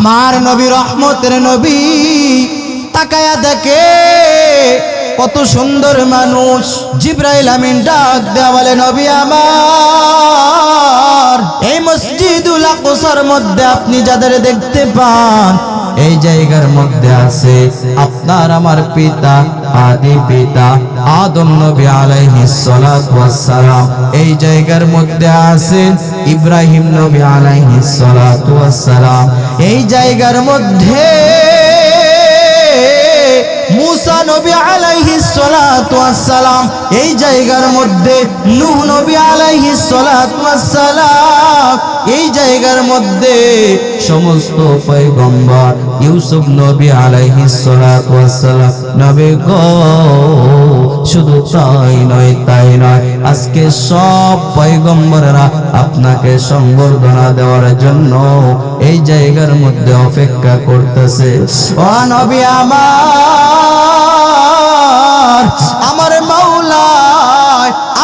আমার নবী রহমতের নবী তাকায়া দেখে কত সুন্দর মানুষ। জিবরাইল আমিন ডাক দেয়া বলে, নবী আমার, এই মসজিদুল আকসার মধ্যে আপনি যাদের দেখতে পান এই জায়গার মধ্যে আছে আপনার আমার পিতা, আদি পিতা আদম নবী আলাইহিস সালাতু ওয়াস সালাম। এই জায়গার মধ্যে আছে ইব্রাহিম নবী আলাইহিস সালাতু ওয়াস সালাম। এই জায়গার মধ্যে মুসা নবী আলাইহিস সালাতু ওয়াস সালাম। এই জায়গার মধ্যে নূহ নবী আলাইহিস সালাতু ওয়াস সালাম। এই জায়গার মধ্যে সমস্ত পয়গম্বর, ইউসুফ নবী আলাইহিস সালাতু ওয়াস সালাম। নবী গো, শুধু তাই নয়, আজকে সব পয়গম্বররা আপনাকে সংবর্ধনা দেওয়ার জন্য এই জায়গার মধ্যে অপেক্ষা করতেছে। ও নবী আমার মাওলা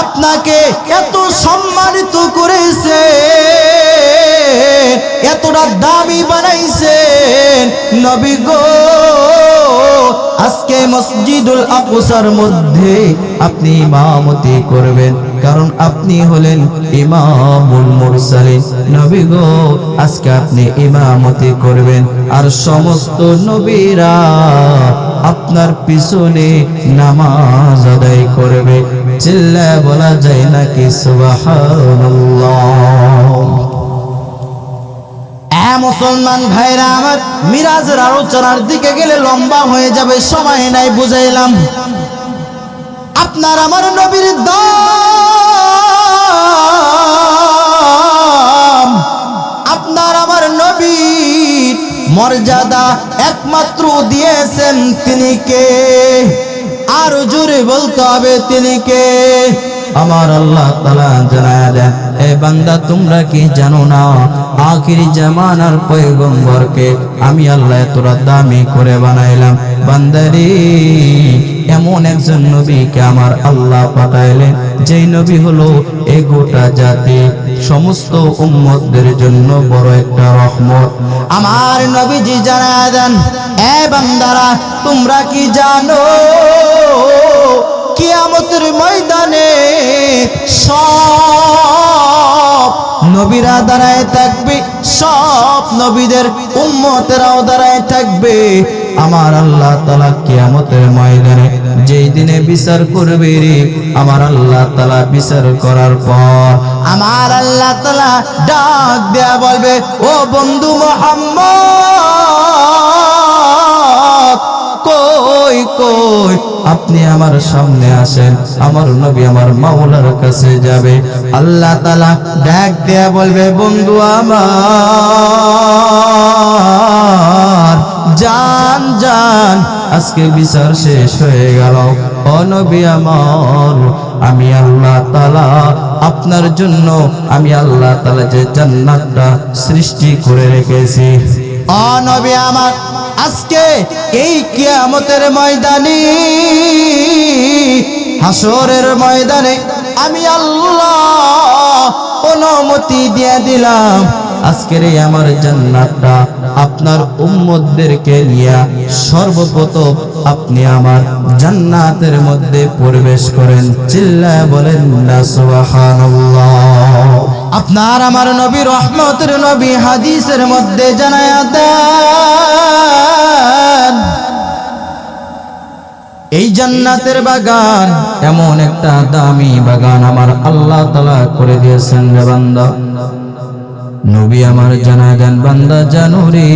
আপনাকে এত সম্মানিত করেছে, এতটা দামি বানাইছেন নবী গো। আজকে মসজিদুল আকসার মধ্যে আপনি ইমামতি করবেন, কারণ আপনি হলেন ইমামুল মুরসালিন। নবী গো, আজকে আপনি ইমামতি করবেন, আর সমস্ত নবীরা আপনার পিছনে নামাজ আদায় করবে। চিল্লায় বলা যায় নাকি সুবহানাল্লাহ? মুসলমান ভাইরা আমার, মিরাজের আলোচনার দিকে গেলে লম্বা হয়ে যাবে, সময় নাই, বুঝাইলাম। আপনার আমার নবীর দাম, আপনার আমার নবীর মর্যাদা একমাত্র দিয়েছেন তিনি কে? আর জোরে বলতে হবে তিনি কে? আমার আল্লাহ তাআলা জানায়া দেন, এ বান্দা তোমরা কি জানো না আখির জামানার পয়গম্বরকে আমি আল্লাহ এতটা দামি করে বানাইলাম। বান্দারে, এমন একজন নবীকে আমার আল্লাহ পাঠাইলেন, যেই নবী হলো এই গোটা জাতি সমস্ত উম্মতদের জন্য বড় একটা রহমত। আমার নবীজি জানায়া দেন, এ বান্দারা তোমরা কি জানো কিয়ামতের ময়দানে সব নবীরা দাঁড়ায় থাকবে, সব নবীদের উম্মতেরাও দাঁড়ায় থাকবে। আমার আল্লাহ তাআলা কিয়ামতের ময়দানে যেই দিনে বিচার করবে রে, আমার আল্লাহ তাআলা বিচার করার পর আমার আল্লাহ তাআলা ডাক দেয়া বলবে, ও বন্ধু মুহাম্মদ, কই কই আপনি আমার সামনে আসেন। আমার নবী আমার মাওলার কাছে যাবে। আল্লাহ তাআলা ডাক দেয়া বলবে, বন্ধু আমার জান জান, আজকে বিচার শেষ হয়ে গেল। ও নবী আমার, আমি আল্লাহ তাআলা আপনার জন্য আমি আল্লাহ তাআলা যে জান্নাতটা সৃষ্টি করে রেখেছি। ও নবী আমার, আজকে এই কিয়ামতের ময়দানে, হাসরের ময়দানে আমি আল্লাহ অনুমতি দিয়ে দিলাম, আজকের এই আমার জান্নাতটা আপনার উম্মতদেরকে নিয়ে সর্বপ্রথম আপনি আমার জান্নাতের মধ্যে প্রবেশ করেন। চিল্লায় বলেন না সুবহানাল্লাহ। আপনার আমার নবী রহমতের নবী হাদিসের মধ্যে জানায়া দেন, এই জান্নাতের বাগান এমন একটা দামি বাগান আমার আল্লাহ তাআলা করে দিয়েছেন রে বান্দা। নবী আমার জানায়া দেন, বান্দা জানো রে,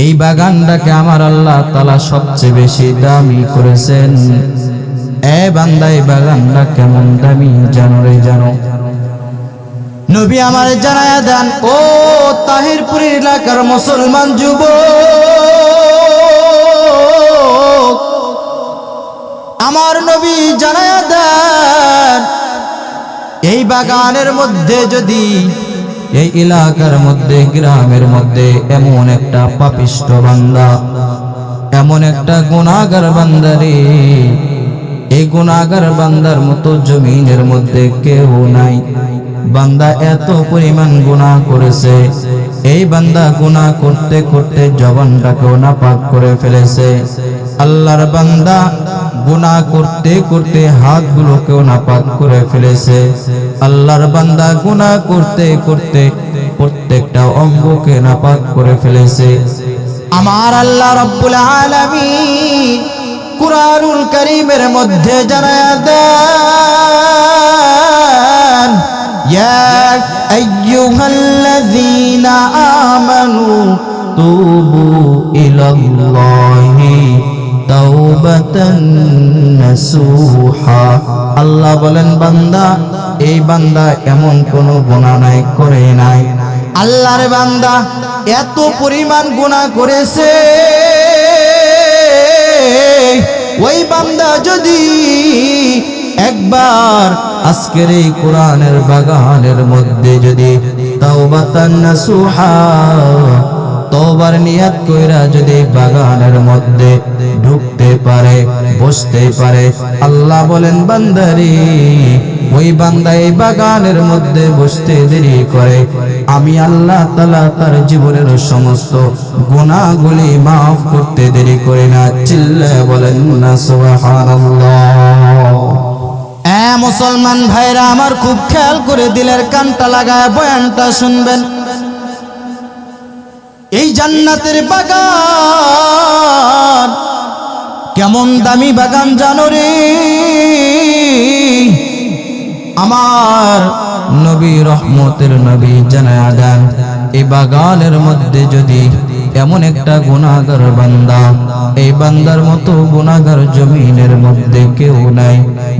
এই বাগানটাকে আমার আল্লাহ তাআলা সবচেয়ে বেশি দামি করেছেন। এ বান্দা, এই বাগানটা কেমন দামি জানো রে? জানো? নবী আমার জানায়া দেন, ও তাহিরপুর এলাকার মুসলমান যুবক, আমার নবী জানায়া দেন, এই বাগানের মধ্যে যদি এই এলাকার মধ্যে গ্রামের মধ্যে এমন একটা পাপিষ্ঠ বান্দা, এমন একটা গুনাহগার বান্দা রে, এই গুনাহগার বান্দার মতো জমিনের মধ্যে কেউ নাই। বান্দা এত পরিমাণ গুনাহ করেছে, এই বান্দা গুনাহ করতে করতে জবানটাকেও নাপাক করে ফেলেছে। আল্লাহর বান্দা গুনাহ করতে করতে হাতগুলোকেও নাপাক করে ফেলেছে। আল্লাহর বান্দা গুনাহ করতে করতে প্রত্যেকটা অঙ্গকে নাপাক করে ফেলেছে। আমার আল্লাহ রাব্বুল আলামিন কুরআনুল কারীমের মধ্যে জানায়া দেন, ইয়া আইয়ুহাল্লাযীনা আমানু তুবু ইলাল্লাহি তাওবাতান নাসুহা। আল্লাহ বলেন, বান্দা, এই বান্দা এমন কোন গুনাহ নাই করে নাই। আল্লাহর বান্দা এত পরিমাণ গুনাহ করেছে, ওই বান্দা যদি একবার আজকের এই কোরআনের বাগানের মধ্যে যদি তাওবাতান নাসুহা তওবার নিয়ত কইরা যদি বাগানের মধ্যে ঢুকতে পারে, বসতে পারে, আল্লাহ বলেন, বান্দারে, ওই বান্দা এই বাগানের মধ্যে বসতে দেরি করে, আমি আল্লাহ তাআলা তার জীবনের সমস্ত গুনাহগুলি maaf করতে দেরি করি না। চিল্লায়ে বলেন না সুবহানাল্লাহ। মুসলমান ভাইরা আমার, খুব খেয়াল করে দিলের কানটা লাগায় বয়ানটা শুনবেন। এই জান্নাতের বাগান কেমন দামি বাগান জানো রে? আমার নবী রহমতের নবী জানায়া দেন, এই বাগানের মধ্যে যদি এমন একটা গুনাহগার বান্দা, এই বান্দার মতো গুনাহগার জমিনের মধ্যে কেউ নাই।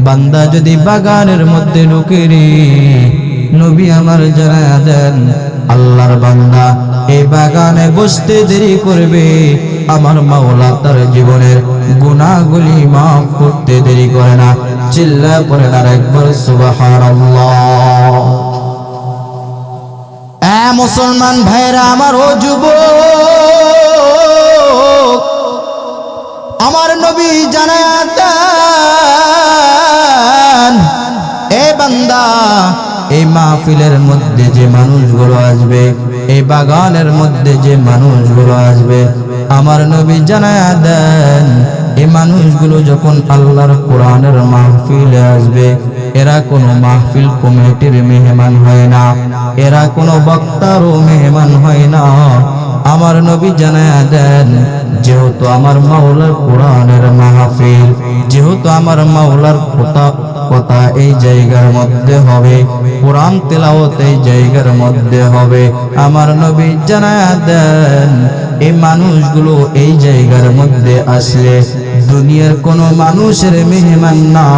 বান্দা যদি বাগানের মধ্যে ঢুকে রে, নবী আমার জানায়া দেন, আল্লাহর বান্দা এই বাগানে বসতে দেরি করবে, আমার মাওলা তার জীবনের গুনাহগুলি maaf করতে দেরি করে না। চিল্লায়ে পড়েন আরেকবার সুবহানাল্লাহ। মুসলমান ভাইরা আমার, ও যুবক, আমার নবী জানায়া দেন, এ বান্দা, এই মাহফিলের মধ্যে যে মানুষগুলো আসবে, এই বাগানের মধ্যে যে মানুষগুলো আসবে, আমার নবী জানায়া দেন, এই মানুষগুলো যখন আল্লাহর কোরআনের মাহফিলে আসবে, এরা কোনো মাহফিল কমিটির মেহমান হয় না, এরা কোনো বক্তারও মেহমান হয় না। আমার নবী জানায়া দেন, যেহেতু আমার মাওলার কোরআনের মাহফিল, যেহেতু আমার মাওলার কথা এই জায়গার মধ্যে হবে, কোরআন তেলাওয়াত এই জায়গার মধ্যে হবে, আমার নবী জানায়া দেন, এই মানুষগুলো এই জায়গার মধ্যে আসলে দুনিয়ার কোন মানুষের মেহমান না,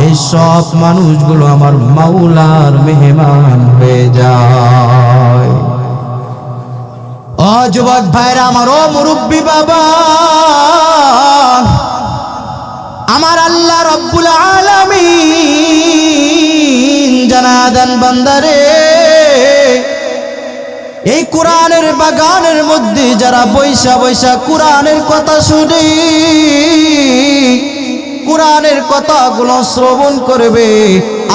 এই সব মানুষগুলো আমার মাওলার মেহমান হয়ে যায়। ও যুবক ভাইরা আমার, ও মুরব্বী বাবা, আমার আল্লাহ রাব্বুল আলামিন জানায়া দেন, বান্দারে, এই কোরআনের বাগানের মধ্যে যারা বৈশা বৈশা কোরআনের কথা শুনে, কোরআনের কথাগুলো শ্রবণ করবে,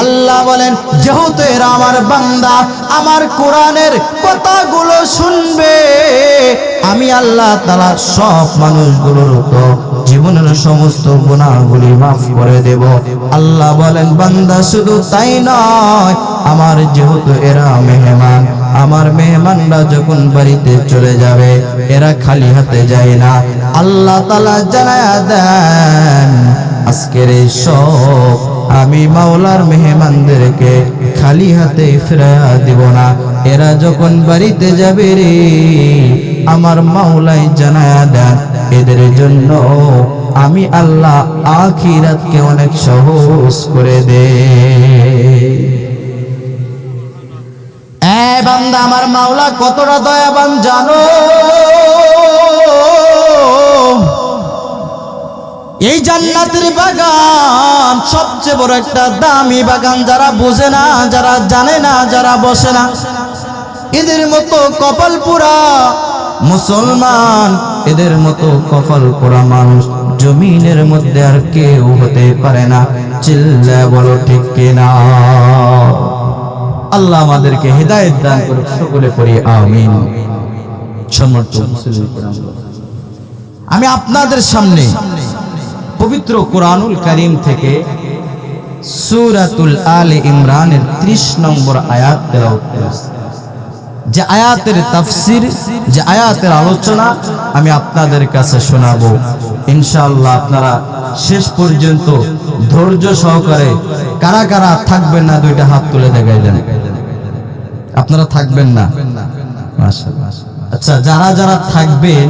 আল্লাহ বলেন, যেহেতু এরা আমার বান্দা, আমার কোরআনের কথাগুলো শুনবে, আমি আল্লাহ তাআলা সব মানুষগুলোর তো জীবনের সমস্ত গুনাহগুলি maaf করে দেব। আল্লাহ বলেন, বান্দা শুধু তাই নয়, আমার যেহেতু এরা মেহমান, আমার মেহমানরা যখন বাড়িতে চলে যাবে, এরা খালি হাতে যায় না। আল্লাহ তাআলা জানায়া দেন, আজকের এই সব আমি মাওলার মেহমানদেরকে খালি হাতে ফিরায়া দিব না। এরা যখন বাড়িতে যাবে রে, আমার মাওলাই জানায়া দেন, এদের জন্য আমি আল্লাহ আখিরাতকে অনেক সহজ করে দে। বান্দা, আমার মাওলা কতটা দয়াবান জানো? এই জান্নাতের বাগান সবচেয়ে বড় একটা দামি বাগান। যারা বোঝে না, যারা জানে না, যারা বসে না, এদের মতো কপাল পোড়া মুসলমান, এদের মতো কপাল পোড়া মানুষ জমিনের মধ্যে আর কেউ হতে পারে না। চিল্লায় বলো ঠিক কিনা? আল্লাহ আমাদেরকে হেদায়েত দান করুক, সকলে পড়ি আমিন। সম্মানিত মুসলিম, আমি আপনাদের সামনে পবিত্র কোরআনুল কারীম থেকে সূরাতুল আলে ইমরানের 30 নম্বর আয়াত তেলাওয়াত করেছি। যে আয়াতের তাফসীর, যে আয়াতের আলোচনা আমি আপনাদের কাছে শোনাবো। ইনশাআল্লাহ আপনারা শেষ পর্যন্ত ধৈর্য সহকারে কারা কারা থাকবেন না দুইটা হাত তুলে দেখাইলেন। আপনারা থাকবেন না? মাশাআল্লাহ। আচ্ছা, যারা যারা থাকবেন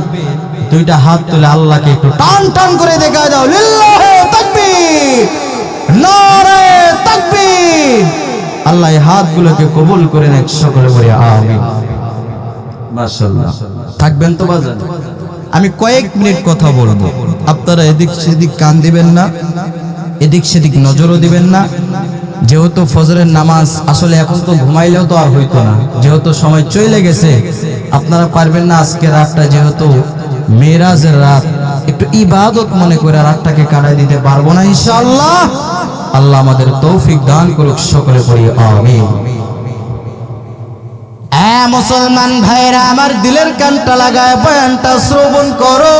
দুইটা হাত তুলে আল্লাহকে একটু টান টান করে দেখা দাও। লিল্লাহি তাকবীর, নারে তাকবীর। আল্লাহ এই হাতগুলোকে কবুল করে নেক, সকলে বলি আমিন। মাশাআল্লাহ। থাকবেন তো বাজান? আমি কয়েক মিনিট কথা বলবো, আপনারা এদিক সেদিক কান দিবেন না, এদিক সেদিক নজরও দিবেন না। যেহেতু ফজরের নামাজ আসলে এখন তো ঘুমাইলেও তো আর হইতো না, যেহেতু সময় চলে গেছে, আপনারা পারবেন না আজকে রাতটা যেহেতু মেরাজের রাত, একটু ইবাদত মনে করে রাতটাকে কাটাই দিতে পারবো না ইনশাআল্লাহ। আল্লাহ আমাদের তৌফিক দান করুক, সকলে পড়ি আমিন। মুসলমান ভাইরা আমার, দিলের কানটা লাগায় বয়ানটা শ্রবণ করো।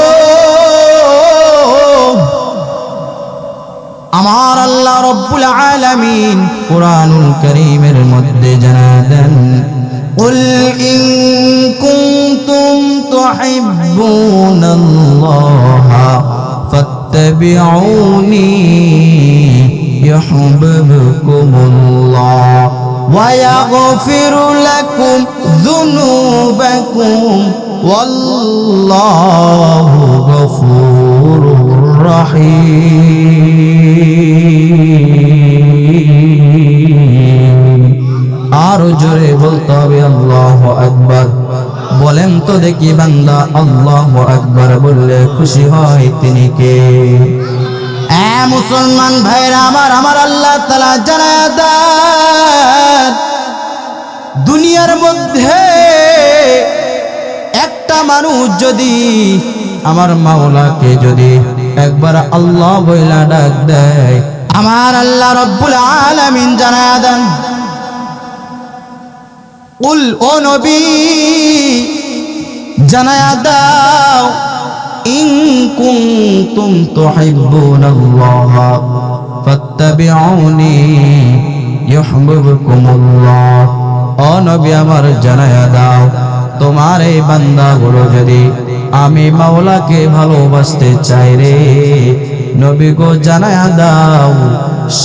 আমার আল্লাহ রব্বুল আলামিন কোরআনুল কারীমের মধ্যে জানালেন, কুল ইন কুনতুম তুহিব্বুনাল্লাহা ফাত্তাবিউনি ইউহিব্বুকুমুল্লাহ ওয়া ইয়াগফিরু লাকুম যুনুবাকুম ওয়াল্লাহু গফুরুর রহিম। আরো জোরে বলতে হবে আল্লাহু আকবার। বলেন তো দেখি বান্দা আল্লাহু আকবার বললে খুশি হয় তিনি কে? মুসলমান ভাইরা আমার, আমার আল্লাহ তাআলা জানায় দেন, দুনিয়ার মধ্যে একটা মানুষ যদি আমার মাওলাকে যদি একবার আল্লাহ বইলা ডাক দেয়, আমার আল্লাহ রব্বুল আলামিন জানায় দেন, কুল, ও নবী জানায়া দাও, ইন কুনতুম তুহিব্বুনাল্লাহা ফাত্তাবিউনি ইউহিব্বুকুমুল্লাহ। ও নবী আমার জানায়া দাও, তোমার এই বান্দাগুলো যদি আমি মাওলাকে ভালোবাসতে চাই রে নবী গো, জানায়া দাও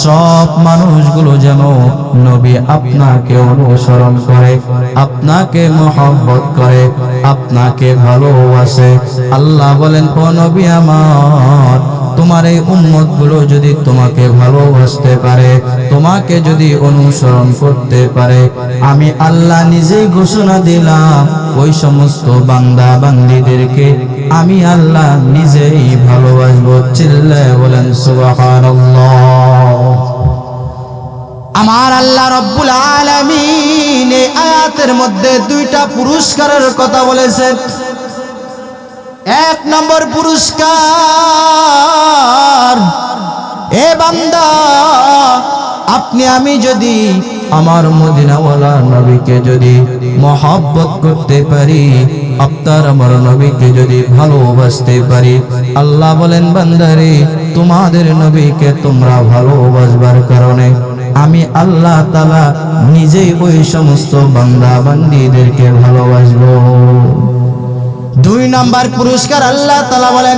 সব মানুষগুলো যেন নবী আপনাকে অনুসরণ করে, আপনাকে মহব্বত করে, আপনাকে ভালোবাসে। আল্লাহ বলেন, ও নবী আমার, তোমার এই উম্মতগুলো যদি তোমাকে ভালোবাসতে পারে, তোমাকে যদি অনুসরণ করতে পারে, আমি আল্লাহ নিজেই ঘোষণা দিলাম ওই সমস্ত বান্দা বান্দীদেরকে আমি আল্লাহ নিজেই ভালোবাসবো। চিল্লায়ে বলেন সুবহানাল্লাহ। আমার আল্লাহ রব্বুল আলামিন এই আয়াতের মধ্যে দুইটা পুরস্কারের কথা বলেছেন। এক নম্বর পুরস্কার, এ বান্দা আপনি আমি যদি আমার মদিনাওয়ালা নবীকে যদি মহব্বত করতে পারি, আপনার আমার নবীকে যদি ভালোবাসতে পারি, আল্লাহ বলেন বান্দারে তোমাদের নবীকে তোমরা ভালোবাসবার কারণে আমি আল্লাহ তাআলা নিজেই ওই সমস্ত বান্দা বান্দীদেরকে ভালোবাসবো। দুই নাম্বার পুরস্কার আল্লাহ তাআলা বলেন,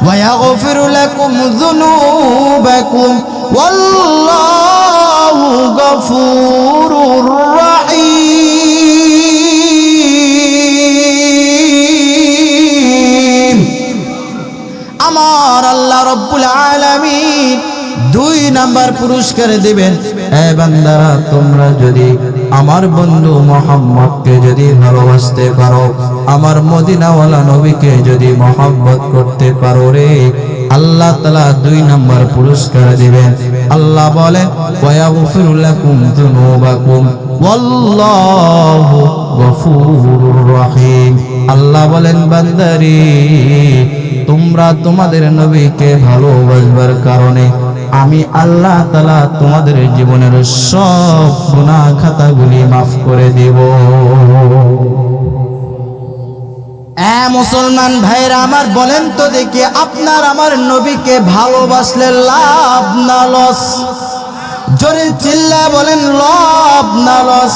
ওয়া ইয়াগফিরু লাকুম যুনুবাকুম ওয়াল্লাহু গফুরুর রহিম। আমার আল্লাহ রব্বুল আলামিন দুই নাম্বার পুরস্কার দিবেন, এ বান্দারা তোমরা যদি আমার বন্ধু মুহাম্মদকে যদি ভালোবাসতে পারো, আমার মদিনাওয়ালা নবীকে যদি মহব্বত করতে পারো রে, আল্লাহ তাআলা দুই নাম্বার পুরস্কার দিবেন। আল্লাহ বলেন, ওয়া ইয়াগফিরু লাকুম যুনুবাকুম ওয়াল্লাহু গফুরুর রহিম। আল্লাহ বলেন বান্দারে তোমরা তোমাদের নবীকে ভালোবাসবার কারণে আমি আল্লাহ তাআলা তোমাদের জীবনের সব গুনাহ খাতাগুলি maaf করে দেব। মুসলমান ভাইরা আমার, বলেন তো দেখি, আপনার আমার নবীকে ভালোবাসলে লাভ না লস? জোরে চিল্লায় বলেন, লাভ না লস?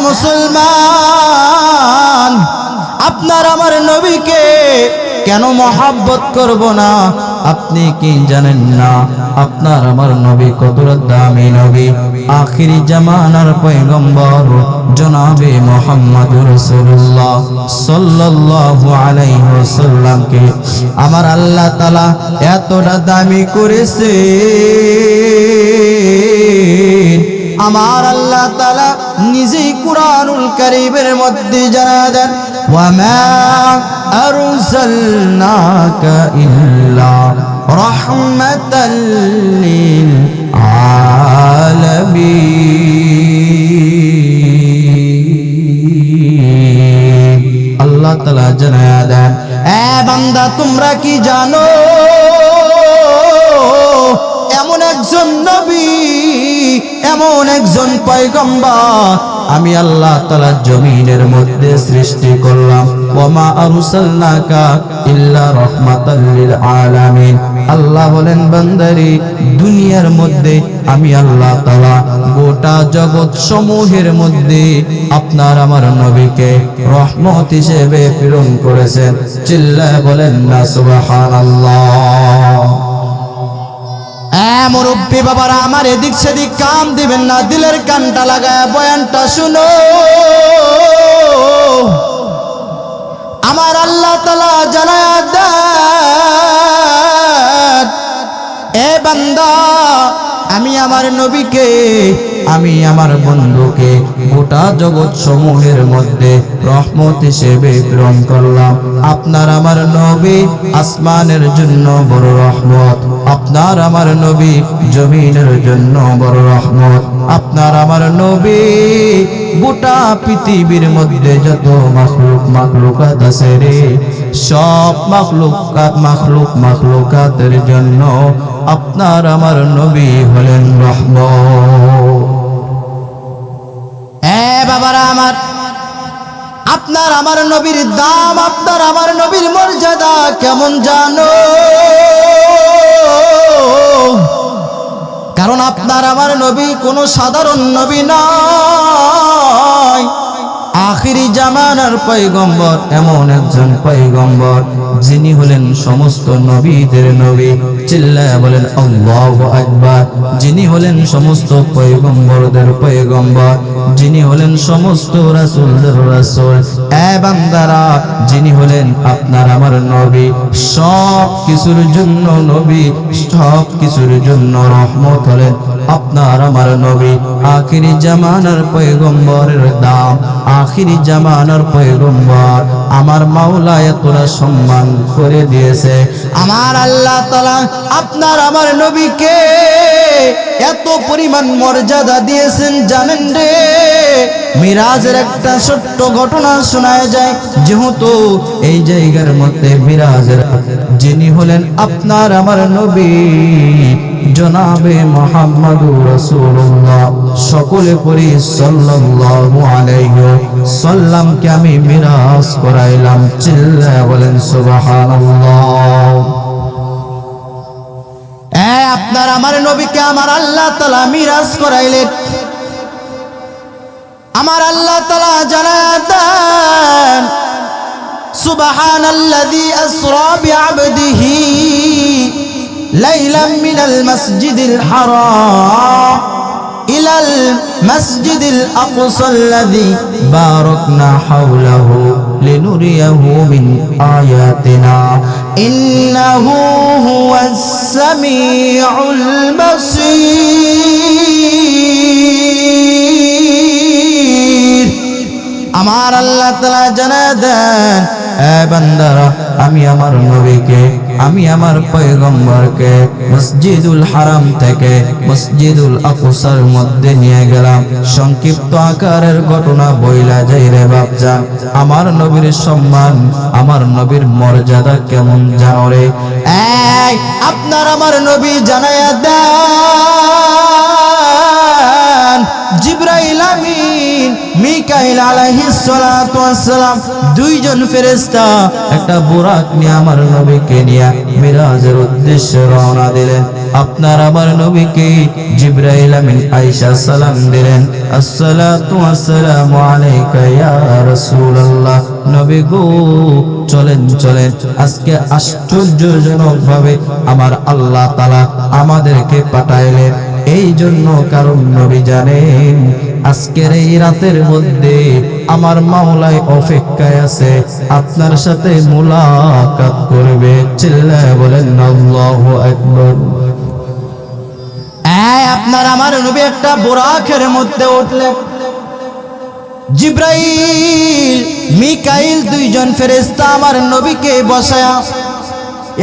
মুসলমান, আপনার আমার নবীকে কেন মহব্বত করব না? আপনি কি জানেন না আপনার আমার নবী কতটা দামি নবী? আখিরি জামানার পয়গম্বর জনাবে মুহাম্মদুর রাসূলুল্লাহ সাল্লাল্লাহু আলাইহি ওয়াসাল্লামকে আমার আল্লাহ তাআলা এতটা দামি করেছে। আমার আল্লাহ তাআলা নিজেই কুরআনুল কারীমের মধ্যে জানায় দেন, ওয়া মা আরসালনাকা ইল্লা রাহমাতাল লিল আলামিন। আল্লাহ তাআলা জানায় দেন, বান্দা তোমরা কি জানো এমন একজন নবী, এমন একজন পয়গম্বর আমি আল্লাহ তাআলা জমিনের মধ্যে সৃষ্টি করলাম। ওয়া মা আরসালনাকা ইল্লা রাহমাতাল লিল আলামিন। আল্লাহ বলেন, বান্দারে দুনিয়ার মধ্যে আমি আল্লাহ তাআলা গোটা জগৎ সমূহের মধ্যে আপনার আমার নবীকে রহমত হিসেবে প্রেরণ করেছেন। চিল্লায় বলেন না সুবহানাল্লাহ। মুরব্বী বাবারা আমার, এদিক সেদিক কাম দিবেন না, দিলের কানটা লাগায় বয়ানটা শুনো। আমার আল্লাহ তাআলা জানায় দেন, এ বান্দা আমি আমার নবীকে, আমি আমার বন্ধুকে গোটা জগৎ সমূহের মধ্যে রহমত হিসেবে প্রেরণ করলাম। আপনার আমার নবী আসমানের জন্য বড় রহমত, আপনার আমার নবী জমিনের জন্য বড় রহমত। আপনার আমার নবী গোটা পৃথিবীর মধ্যে যত মাখলুকাত আছে রে, সব মাখলুকাতের জন্য আপনার আমার নবী হলেন রহমত। বাবারা আমার, আপনার আমার নবীর দাম, আপনার আমার নবীর মর্যাদা কেমন জানো? কারণ আপনার আমার নবী কোনো সাধারণ নবী নয়, আখিরি জামানার পয়গম্বর, এমন একজন পয়গম্বর যিনি হলেন সমস্ত নবীদের নবী। চিল্লায়া বলেন আল্লাহু আকবার। যিনি হলেন সমস্ত পয়গম্বরদের পয়গম্বর, যিনি হলেন সমস্ত রাসূলদের রাসূল। বান্দারা, যিনি হলেন আপনার আমার নবী, সব কিছুর জন্য নবী, সব কিছুর জন্য রহমত হলেন আপনার আমার নবী। আখিরি জামানার পয়গম্বরের দাম, আখিরি জামানার পয়গম্বর আমার মাওলা এতটা সম্মান করে দিয়েছে। আমার আল্লাহ তাআলা আপনার আমার নবীকে এত পরিমাণ মর্যাদা দিয়েছেন জানেন রে? মিরাজের একটা ছোট্ট ঘটনা শোনায় যায়, যেহেতু এই জায়গার মধ্যে মিরাজের যিনি হলেন আপনার আমার নবী জনাবে মুহাম্মদুর রাসূলুল্লাহ, সকলে পড়ি সাল্লাল্লাহু আলাইহি ওয়াসাল্লামকে আমি মিরাজ করাইলাম। চিল্লায়া বলেন সুবহানাল্লাহ। আপনার আমার নবীকে আমার আল্লাহ তাআলা মিরাজ করাইলেন। আমার আল্লাহ তাআলা জানায় দেন, সুবহানাল্লাযী আসরা বিআবদিহি লাইলাম মিনাল মাসজিদিল হারাম ইলাল মাসজিদিল আকসাল্লাযী বারাকনা হাওলাহু লিনুরিয়াহু মিন আয়াতিনা ইন্নাহু হুয়াস সামিউল বাসীর। আমার আল্লাহ তাআলা জানায় দেন, এ বান্দারা, আমি আমার নবীকে, আমি আমার পয়গম্বরকে মসজিদুল হারাম থেকে মসজিদুল আকসার মধ্যে নিয়ে গেলাম। সংক্ষিপ্ত আকারের ঘটনা বইলা যাই রে বাপজান, আমার নবীর সম্মান, আমার নবীর মর্যাদা কেমন জানো রে? এই আপনার আমার নবী জানায়া দেন, জিবরাইল আমিন মিকাইল আলাইহিস সালাতু ওয়াস সালাম দুইজন ফেরেশতা একটা বুরাক নিয়ে আমার নবীকে নিয়ে মিরাজের উদ্দেশ্যে রওনা দিলেন। আপনার আমার নবীকে জিবরাইল আমিন আয়েশা সালাম দিলেন, আসসালাতু ওয়াসসালামু আলাইকা ইয়া রাসূলুল্লাহ। নবী গো, চলেন চলেন, আজকে আশ্চর্যজনক ভাবে আমার আল্লাহ তাআলা আমাদেরকে পাঠাইলেন। এই জন্য কারণ নবী জানেন আজকের এই রাতের মধ্যে আমার মাওলাই অপেক্ষায় আছে, আপনার সাথে মুলাকাত করবে। চিল্লায় বলেন আল্লাহু আকবার। আপনার আমার নবী একটা বুরাকের মধ্যে উঠলেন। জিবরাইল মিকাইল দুইজন ফেরেশতা আমার নবীকে বসায়া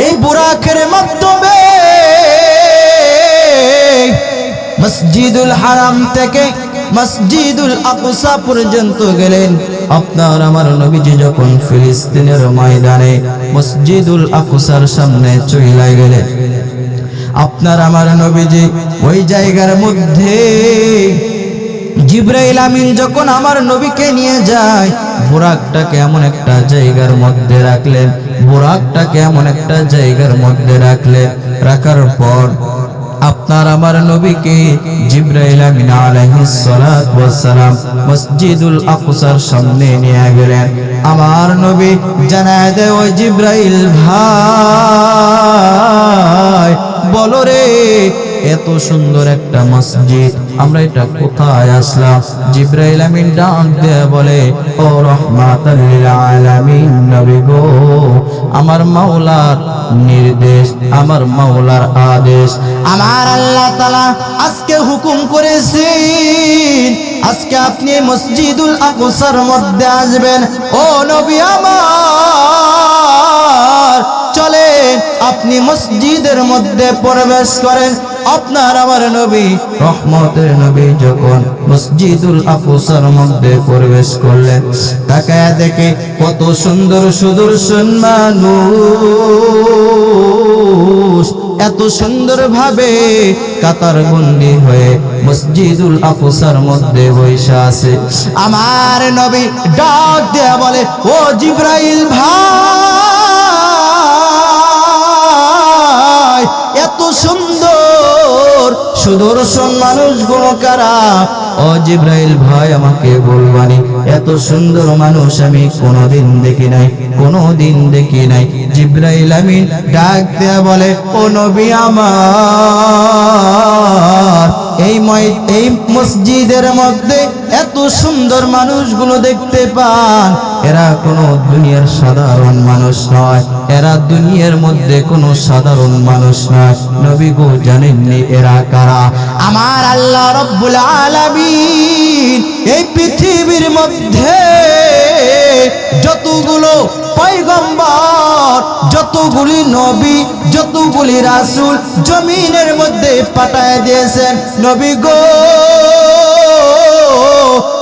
এই বুরাকের মাধ্যমে মসজিদুল হারাম থেকে মসজিদুল আকসা পর্যন্ত গেলেন। আপনার আমার নবীজি যখন ফিলিস্তিনের ময়দানে মসজিদুল আকসার সামনে চলে গেলেন, আপনার আমার নবীজি ওই জায়গার মধ্যে জিবরাইল আমিন যখন আমার নবীকে নিয়ে যায়, বুরাকটাকে এমন একটা জায়গার মধ্যে রাখলেন, বুরাকটাকে এমন একটা জায়গার মধ্যে রাখলেন। রাখার পর আপনার আমার নবীকে জিবরাইল আমিন আলাইহিস সালাতু ওয়াস সালাম মসজিদুল আকসার সামনে নিয়ে গেলেন। আমার নবী জানায় দেয়, ওই জিবরাইল ভাই বলো রে, এত সুন্দর একটা মসজিদ, আমরা এটা কোথায় আসলাম? জিবরাইল আমিন ডাক দিয়ে বলে, ও রাহমাতাল লিল আলামিন নবী গো, আমার মাওলার নির্দেশ, আমার মাওলার আদেশ, আমার আল্লাহ তাআলা আজকে হুকুম করেছেন, আজকে আপনি মসজিদুল আকসার মধ্যে আসবেন। ও নবী আমার, চলেন আপনি মসজিদের মধ্যে প্রবেশ করেন। আপনার আমার নবী রহমতের নবী যখন মসজিদুল আকসার মধ্যে প্রবেশ করলেন, তাকায়া দেখে কত সুন্দর সুদর্শন মানুষ এত সুন্দর ভাবে কাতার বন্দী হয়ে মসজিদুল আকসার মধ্যে বসে আছে। আমার নবী ডাক দেয়া বলে, ও জিবরাইল ভাই, এত সুন্দর সুদর্শন মানুষগুলো কারা? ও জিবরাইল ভাই, আমাকে বলবানি, এত সুন্দর মানুষ আমি কোনোদিন দেখি নাই, কোনোদিন দেখি নাই। জিবরাইল আমিন ডাক দেয়া বলে, ও নবী আমার, এই মসজিদের মধ্যে এত সুন্দর মানুষগুলো দেখতে পান, এরা কোনো দুনিয়ার সাধারণ মানুষ নয়, এরা দুনিয়ার মধ্যে কোনো সাধারণ মানুষ নয়। নবী গো, জানেননি এরা কারা? আমার আল্লাহ রব্বুল আলামিন এই পৃথিবীর মধ্যে যতগুলো পয়গম্বর, যতগুলি নবী, যতগুলি রাসূল জমিনের মধ্যে পাঠায় দিয়েছেন, নবী গো,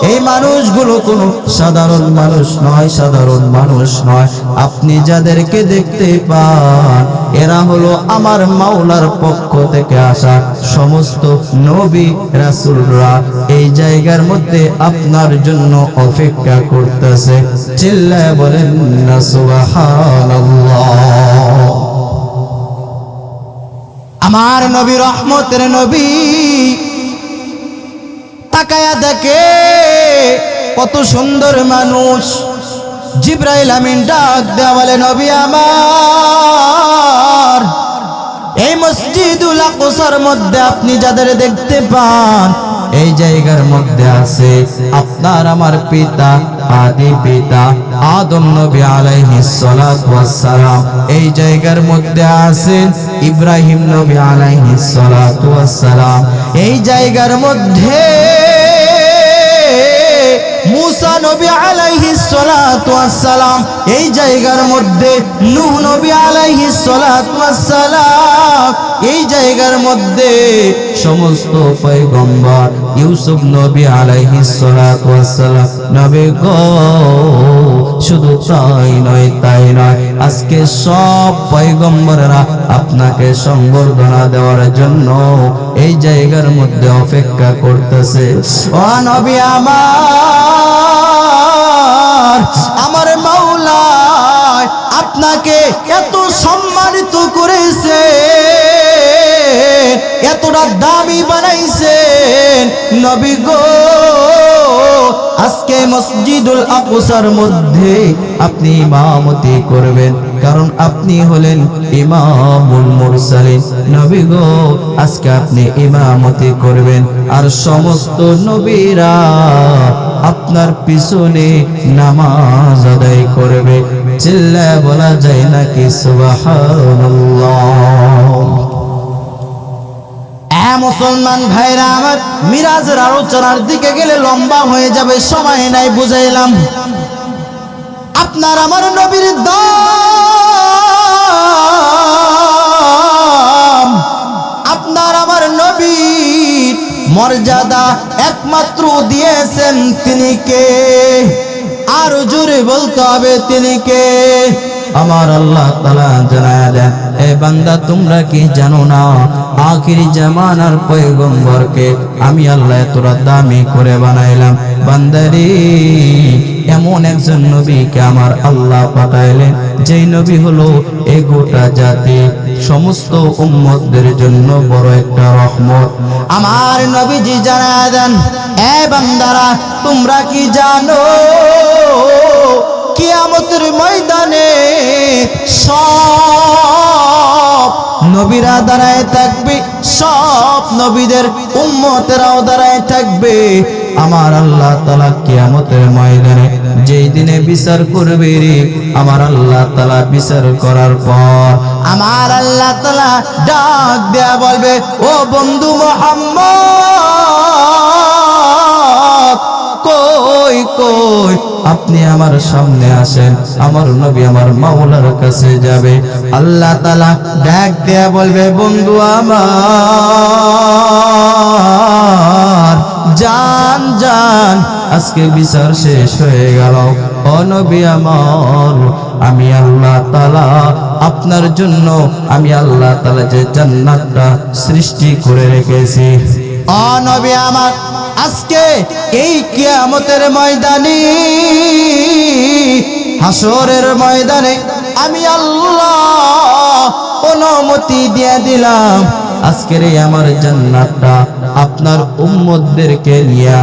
এই মানুষগুলো কোনো সাধারণ মানুষ নয়, সাধারণ মানুষ নয়। আপনি যাদেরকে দেখতে পান, এরা হলো আমার মাওলার পক্ষ থেকে আসা সমস্ত নবী রাসূলরা এই জায়গার মধ্যে আপনার জন্য অপেক্ষা করতেছে। চিল্লায় বলেন না সুবহানাল্লাহ। আমার নবী রহমতের নবী তাকায়া দেখে কত সুন্দর মানুষ। জিবরাইল আমিন ডাক দেয়া বলে, নবী আমার, এই মসজিদুল আকসার মধ্যে আপনি যাদের দেখতে পান, এই জায়গার মধ্যে আছে আপনার আমার পিতা, আদি পিতা আদম নবী আলাইহিস সালাতু ওয়াস সালাম। এই জায়গার মধ্যে আছেন ইব্রাহিম নবী আলাইহিস সালাতু ওয়াস সালাম। এই জায়গার মধ্যে মুসা নবী আলাইহিস সালাতু ওয়াস সালাম, এই জায়গার মধ্যে নূহ নবী আলাইহিস সালাতু ওয়াস সালাম, এই জায়গার মধ্যে সমস্ত পয়গম্বর, ইউসুফ নবী আলাইহিস সালাতু ওয়াস সালাম। নবী গো, শুধু তাই নয়, আজকে সব পয়গম্বররা আপনাকে সংবর্ধনা দেওয়ার জন্য এই জায়গার মধ্যে অপেক্ষা করতেছে। ও নবী আমার মাওলা আপনাকে এত সম্মানিত করেছে, এতটা দামি বানাইছেন নবী গো। আজকে মসজিদুল আকসার মধ্যে আপনি ইমামতি করবেন, কারণ আপনি হলেন ইমামুল মুরসালিন। নবী গো, আজকে আপনি ইমামতি করবেন, আর সমস্ত নবীরা আপনার পিছনে নামাজ আদায় করবে। চিল্লায় বলা যায় নাকি সুবহানাল্লাহ? মুসলমান ভাইরা আমার, মিরাজের আলোচনার দিকে গেলে লম্বা হয়ে যাবে, সময় নাই, বুঝাইলাম। আপনার আমার নবীর দাম, আপনার আমার নবীর মর্যাদা একমাত্র দিয়েছেন তিনি কে? আর জোরে বলতে হবে তিনি কে? আমার আল্লাহ তাআলা জানায়া দেন, এ বান্দা তোমরা কি জানো না আখিরি জামানার পয়গম্বরকে আমি আল্লাহ এতটা দামি করে বানাইলাম। বান্দারে, এমন একজন নবীকে আমার আল্লাহ পাঠাইলেন, যেই নবী হলো এই গোটা জাতি সমস্ত উম্মতদের জন্য বড় একটা রহমত। আমার নবীজি জানায়া দেন, এ বান্দারা তোমরা কি জানো কিয়ামতের ময়দানে সব নবীরা দাঁড়ায় থাকবে, সব নবীদের উম্মতেরাও দাঁড়ায় থাকবে। আমার আল্লাহ তাআলা কিয়ামতের ময়দানে যেই দিনে বিচার করবে রে, আমার আল্লাহ তাআলা বিচার করার পর আমার আল্লাহ তাআলা ডাক দেয়া বলবে, ও বন্ধু মুহাম্মদ, কই কই আপনি আমার সামনে আসেন। আমার নবী আমার মাওলার কাছে যাবে, আল্লাহ তাআলা ডাক দেয়া বলবে, বন্ধু আমার জান জান, আজকে বিচার শেষ হয়ে গেল। ও নবী আমার, আমি আল্লাহ তাআলা আপনার জন্য আমি আল্লাহ তাআলা যে জান্নাতটা সৃষ্টি করে রেখেছি। ও নবী আমার, আজকে এই কিয়ামতের ময়দানে, হাসরের ময়দানে আমি আল্লাহ অনুমতি দিয়ে দিলাম, আজকের এই আমার জান্নাতটা আপনার উম্মতদেরকে নিয়ে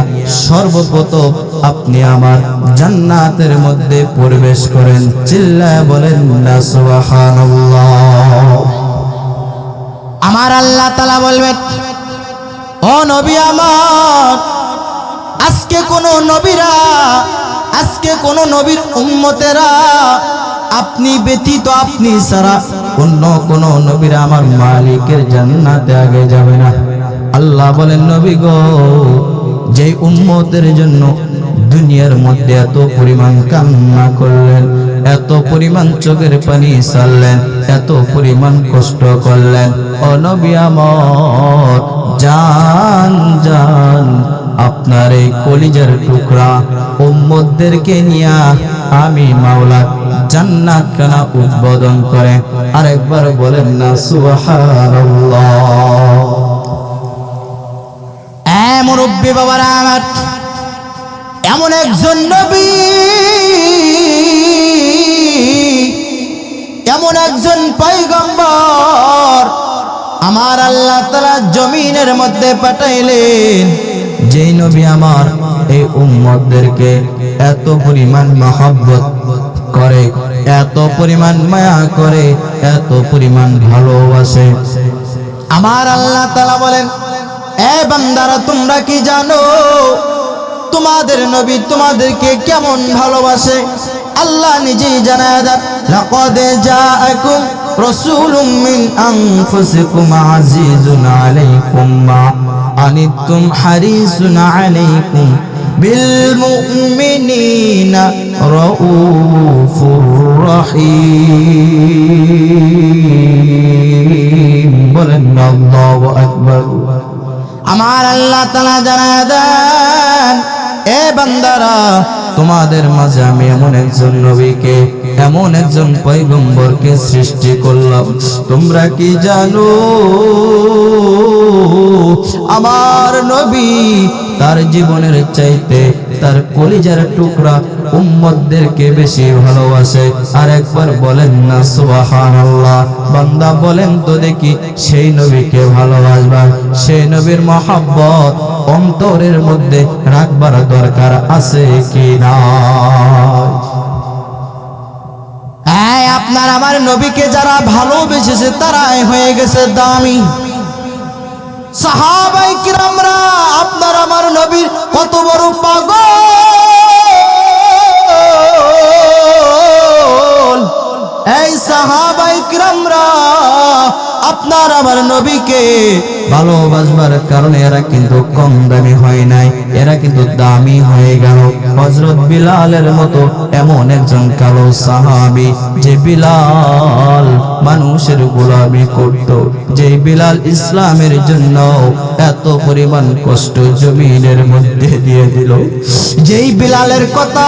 সর্বপ্রথম আপনি আমার জান্নাতের মধ্যে প্রবেশ করেন। চিল্লায় বলেন না সুবহানাল্লাহ। আমার আল্লাহ তাআলা বলবেন, ও নবী আমার, আজকে কোন নবীর উম্মতেরা আপনি ব্যতীত, আপনি ছাড়া অন্য কোন নবীরা আমার মালিকের জান্নাতে আগে যাবে না। আল্লাহ বলেন, নবী গো, যে উম্মতের জন্য দুনিয়ার মধ্যে এত পরিমাণ কান্না করলেন, এত পরিমাণ চোখের পানি ছাড়লেন, এত পরিমাণ কষ্ট করলেন, ও নবী আমার জান জান, আপনার এই কলিজার টুকরা উম্মতদেরকে নিয়ে আমি মাওলা জান্নাত খানা উদ্বোধন করে। আরেকবার বলেন না সুবহানাল্লাহ। মুরব্বী বাবারা আমার, এমন একজন নবী, এমন একজন পয়গম্বর আমার আল্লাহ তাআলা জমিনের মধ্যে পাঠাইলেন, যেই নবী আমার এই উম্মতদেরকে এত পরিমাণ মহব্বত করে, এত পরিমাণ মায়া করে, এত পরিমাণ ভালোবাসে। আমার আল্লাহ তাআলা বলেন, এ বান্দারা তোমরা কি জানো তোমাদের নবী তোমাদেরকে কেমন ভালোবাসে? আল্লাহ নিজেই জানায় দেন, লাকাদ জাআকুম রাসূলুম মিন আনফুসিকুম আজিজুন আলাইকুম মা আনিতুম হারিসুন আলাইকুম بالمؤمنين رؤوف رحيم বলেন আল্লাহু আকবার। আমার আল্লাহ তাআলা জানায় দেন, এ বান্দারা, তোমাদের মাঝে আমি এমন একজন নবীকে, এমন একজন পয়গম্বরকে সৃষ্টি করলাম, তোমরা কি জানো আমার নবী তার জীবনের চাইতে তার কলিজার টুকরা উম্মতদেরকে বেশি ভালোবাসে। আর একবার বলেন না সুবহানাল্লাহ। বান্দা বলেন তো দেখি, সেই নবীকে ভালোবাসবা, সেই নবীর মহব্বত অন্তরের মধ্যে রাখবার দরকার আছে কি না? আপনার আমার নবীকে যারা ভালোবেসেছে তারাই হয়ে গেছে দামি। সাহাবায়ে কিরামরা আপনার আমার নবীর কত বড় পাগল। এই সাহাবায়ে কিরামরা আপনার আমার নবীকে ভালোবাসবার কারণে এরা কিন্তু কম দামি হয় নাই, এরা কিন্তু দামি হয়ে গেল। হযরত বিলালের মতো এমন একজন কালো সাহাবী, যে বিলাল মানুষের গোলামি করত, যে বিলাল ইসলামের জন্য এত পরিমাণ কষ্ট জমিনের মধ্যে দিয়ে দিল, যেই বিলালের কথা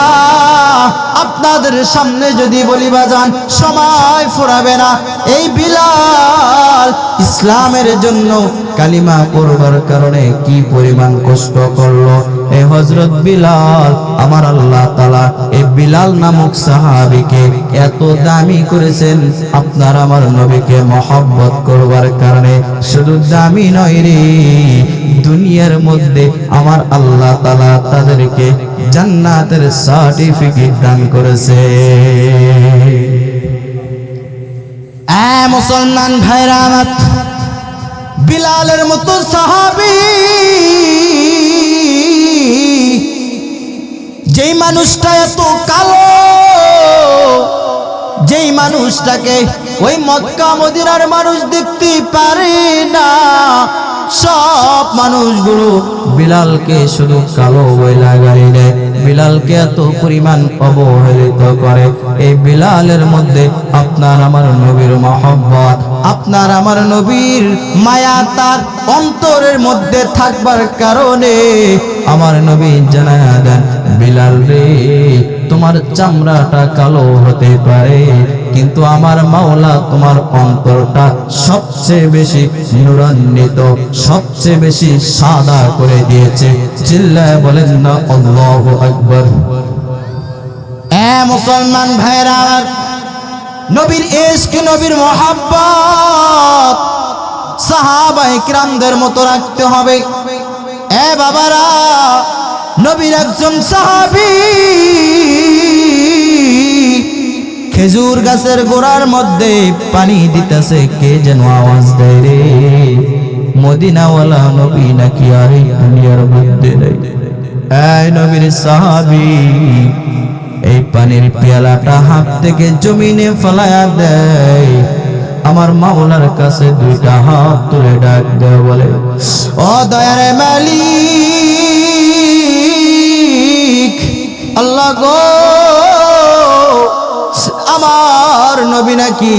আপনাদের সামনে যদি বলি বাজান সময় ফুরাবে না। এই বিলাল ইসলামের জন্য কালিমা পড়বার কারণে কি পরিমাণ কষ্ট করলো। এই হযরত বিলাল, আমার আল্লাহ তাআলা এই বিলাল নামক সাহাবীকে এত দামি করেছেন আপনার আমার নবীকে মহব্বত করবার কারণে। শুধু দামি নয় রে, দুনিয়ার মধ্যে আমার আল্লাহ তাআলা তাদেরকে জান্নাতের সার্টিফিকেট দান করেছে। মুসলমান ভাইরা আমার, বিলালের মতো সাহাবী, যেই মানুষটা এত কালো, যেই মানুষটাকে ওই মক্কা মদিনার মানুষ দেখতে পারে না, সব মানুষগুলো বিলালকে শুধু কালো বইলা গালি দেয়, বিলালকে এত পরিমাণ অবহেলিত করে। এই বিলালের মধ্যে আপনার আমার নবীর মহব্বত, আপনার আমার নবীর মায়া তার অন্তরের মধ্যে থাকবার কারণে আমার নবী জানায়া দেন, বিলাল রে, তোমার চামড়াটা কালো হতে পারে, কিন্তু আমার মাওলা তোমার অন্তরটা সবচেয়ে বেশি নূরান্বিত, সবচেয়ে বেশি সাদা করে দিয়েছে। চিল্লায় বলেন না আল্লাহু আকবার। মুসলমান ভাইরা, নবীর ইশক, নবীর মহব্বত সাহাবায়ে কিরামদের মতো রাখতে হবে। বাবারা, নবীর একজন সাহাবী খেজুর গাছের গোড়ার মধ্যে পানি দিতেছে, কে যেন আওয়াজ দেয় রে, মদিনাওয়ালা নবী নাকি আর এই দুনিয়ার মধ্যে নেই? এই নবীর সাহাবী এই পানির পেয়ালাটা হাত থেকে জমিনে ফেলায়া দেয়, আমার মাওলার কাছে দুইটা হাত তুলে ডাক দেয়, বলে, ও দয়ার মালিক আল্লাহ গো, আমার নবী নাকি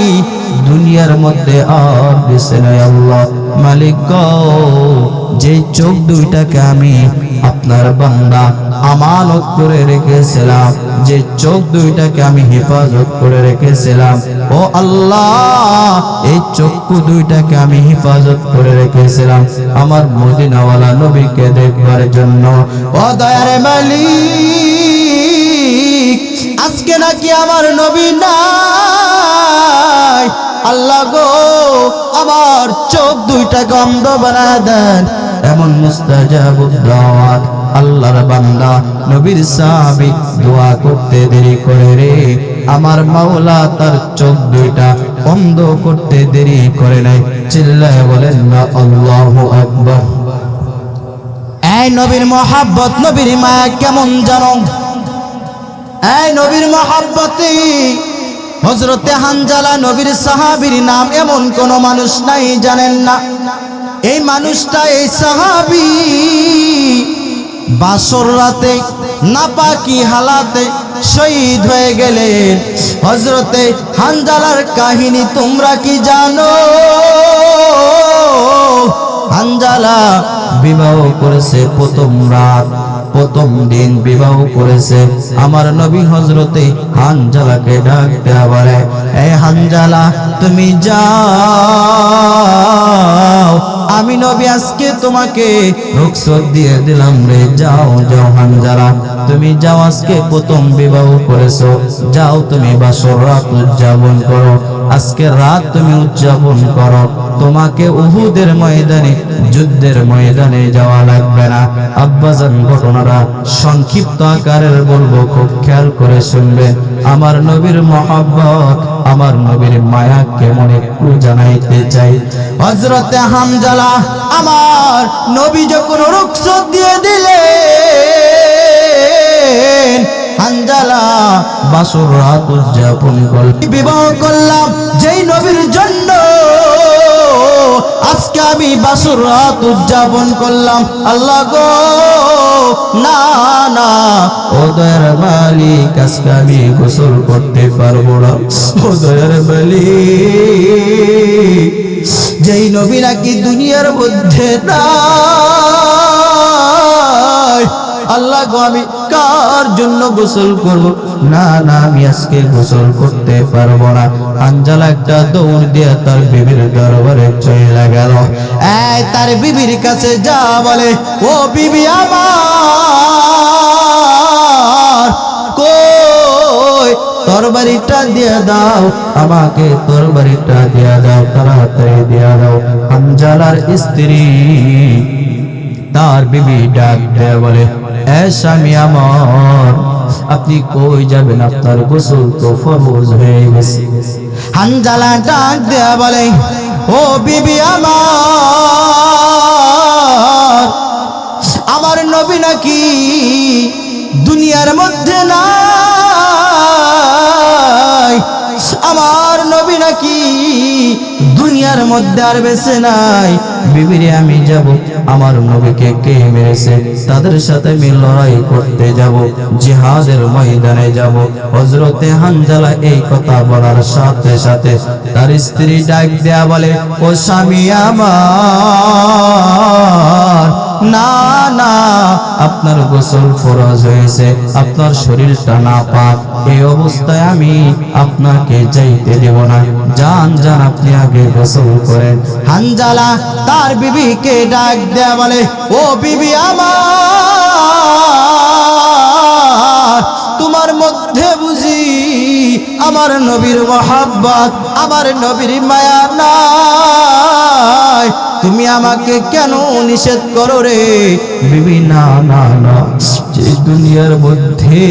দুনিয়ার মধ্যে আর বেঁচে নাই। আল্লাহ মালিক গো, যে চোখ দুইটাকে আমি আপনার বান্দা আমানত করে রেখেছিলাম, যে চোখ দুইটাকে আমি হেফাজত করে রেখেছিলাম, ও আল্লাহ, এই চক্ষু দুইটাকে আমি হেফাজত করে রেখেছিলাম আমার মদিনাওয়ালা নবীকে দেখবার জন্য। ও দয়ার মালিক, আজকে নাকি আমার নবী নাই, আল্লাহ গো, আমার চোখ দুইটাকে অন্ধ বানায় দেন। এমন মুস্তাজাবুদ দাওয়াত আল্লাহর বান্দা নবীর সাহাবী দোয়া করতে দেরি করে রে, আমার মাওলা তার চোখ দুইটা অন্ধ করতে দেরি করে নাই। চিল্লায় বলেন না আল্লাহু আকবার। এই নবীর মহব্বত, নবীর মায়া কেমন জানো? এই নবীর মহব্বতে হযরতে হানজালা নবীর সাহাবীর নাম এমন কোন মানুষ নাই জানেন না? এই মানুষটা, এই সাহাবী বাসর রাতে নাপাকি হালাতে শহীদ হয়ে গেলেন হযরতে হানজালার কাহিনী তোমরা কি জানো? হানজালা বিবাহ করেছে প্রথম রাত, প্রথম দিন বিবাহ করেছে। আমার নবী হযরতে হানজালাকে ডাক দেয়া বলে, এই হানজালা তুমি যাও, আমি নবী আজকে তোমাকে রুখসত দিয়ে দিলাম রে, যাও যাও হানজালা তুমি যাও, আজকে প্রথম বিবাহ করেছো, যাও তুমি বাসর রাত উদযাপন করো, আজকে রাত তুমি উদযাপন করো, তোমাকে উহুদের ময়দানে যুদ্ধের ময়দানে যাওয়া লাগবে না। আব্বাজান ঘটনাটা সংক্ষিপ্ত আকারের বলবো, খুব খেয়াল করে শুনবে। আমার নবীর মহব্বত, আমার নবীর মায়া কেমন একটু জানাইতে চাই। হযরতে হানজালা আমার নবী যখন রুখসত দিয়ে দিলেন, হানজালা বাসর রাত উদযাপন করল, বিবাহ করলাম যেই নবীর জন্য আজকে আমি বাসর রাত উদযাপন করলাম। আল্লাহ গো না না, ও দয়ার মালিক আজকে আমি গোসল করতে পারবো না। ও দয়ার মালিক, যেই নবী নাকি দুনিয়ার মধ্যে নাই, আল্লাহ গো আমি কার জন্য গোসল করব? না না, আমি আজকে গোসল করতে পারবো না। হানজালা একটা দৌড় দিয়ে তার বিবির দরবারে চলে গেল। তার বিবির কাছে যা বলে, ও বিবি আমার, কই তরবারিটা দিয়ে দাও, আমাকে তরবারিটা দিয়ে দাও, তাড়াতাড়ি দিয়ে দাও। হানজালার স্ত্রী তার বিবি ডাক দেয়া বলে, এ স্বামী আমার, আপনি কই যাবেন? আপনার গোসল তো ফরজ হয়ে গেছে। হানজালা ডাক দেয়া বলে, ও বিবি আমার, আমার নবী নাকি দুনিয়ার মধ্যে নাই, আমার নবী নাকি দুনিয়ার মধ্যে আর বেঁচে নাই। বিবিরে আমি যাব, আমার নবীকে কে মেরেছে তাদের সাথে আমি লড়াই করতে যাব, জিহাদের ময়দানে যাব। হযরতে হানজালা এই কথা বলার সাথে সাথে তার স্ত্রী ডাক দেয়া বলে, ও স্বামী আমার, না না, আপনার গোসল ফরজ হয়েছে, আপনার শরীরটা নাপাক, এই অবস্থায় আমি আপনাকে যাইতে দেব না, যান যান আপনি আগে গোসল করেন। হানজালা তার বিবিকে ডাক দেয়া বলে, ও বিবি আমার, তোমার মধ্যে বুঝি আমার নবীর মহব্বত, আমার নবীর মায়া নাই, তুমি আমাকে কেন নিষেধ করো রে? বিবি না না না, যে দুনিয়ার মধ্যে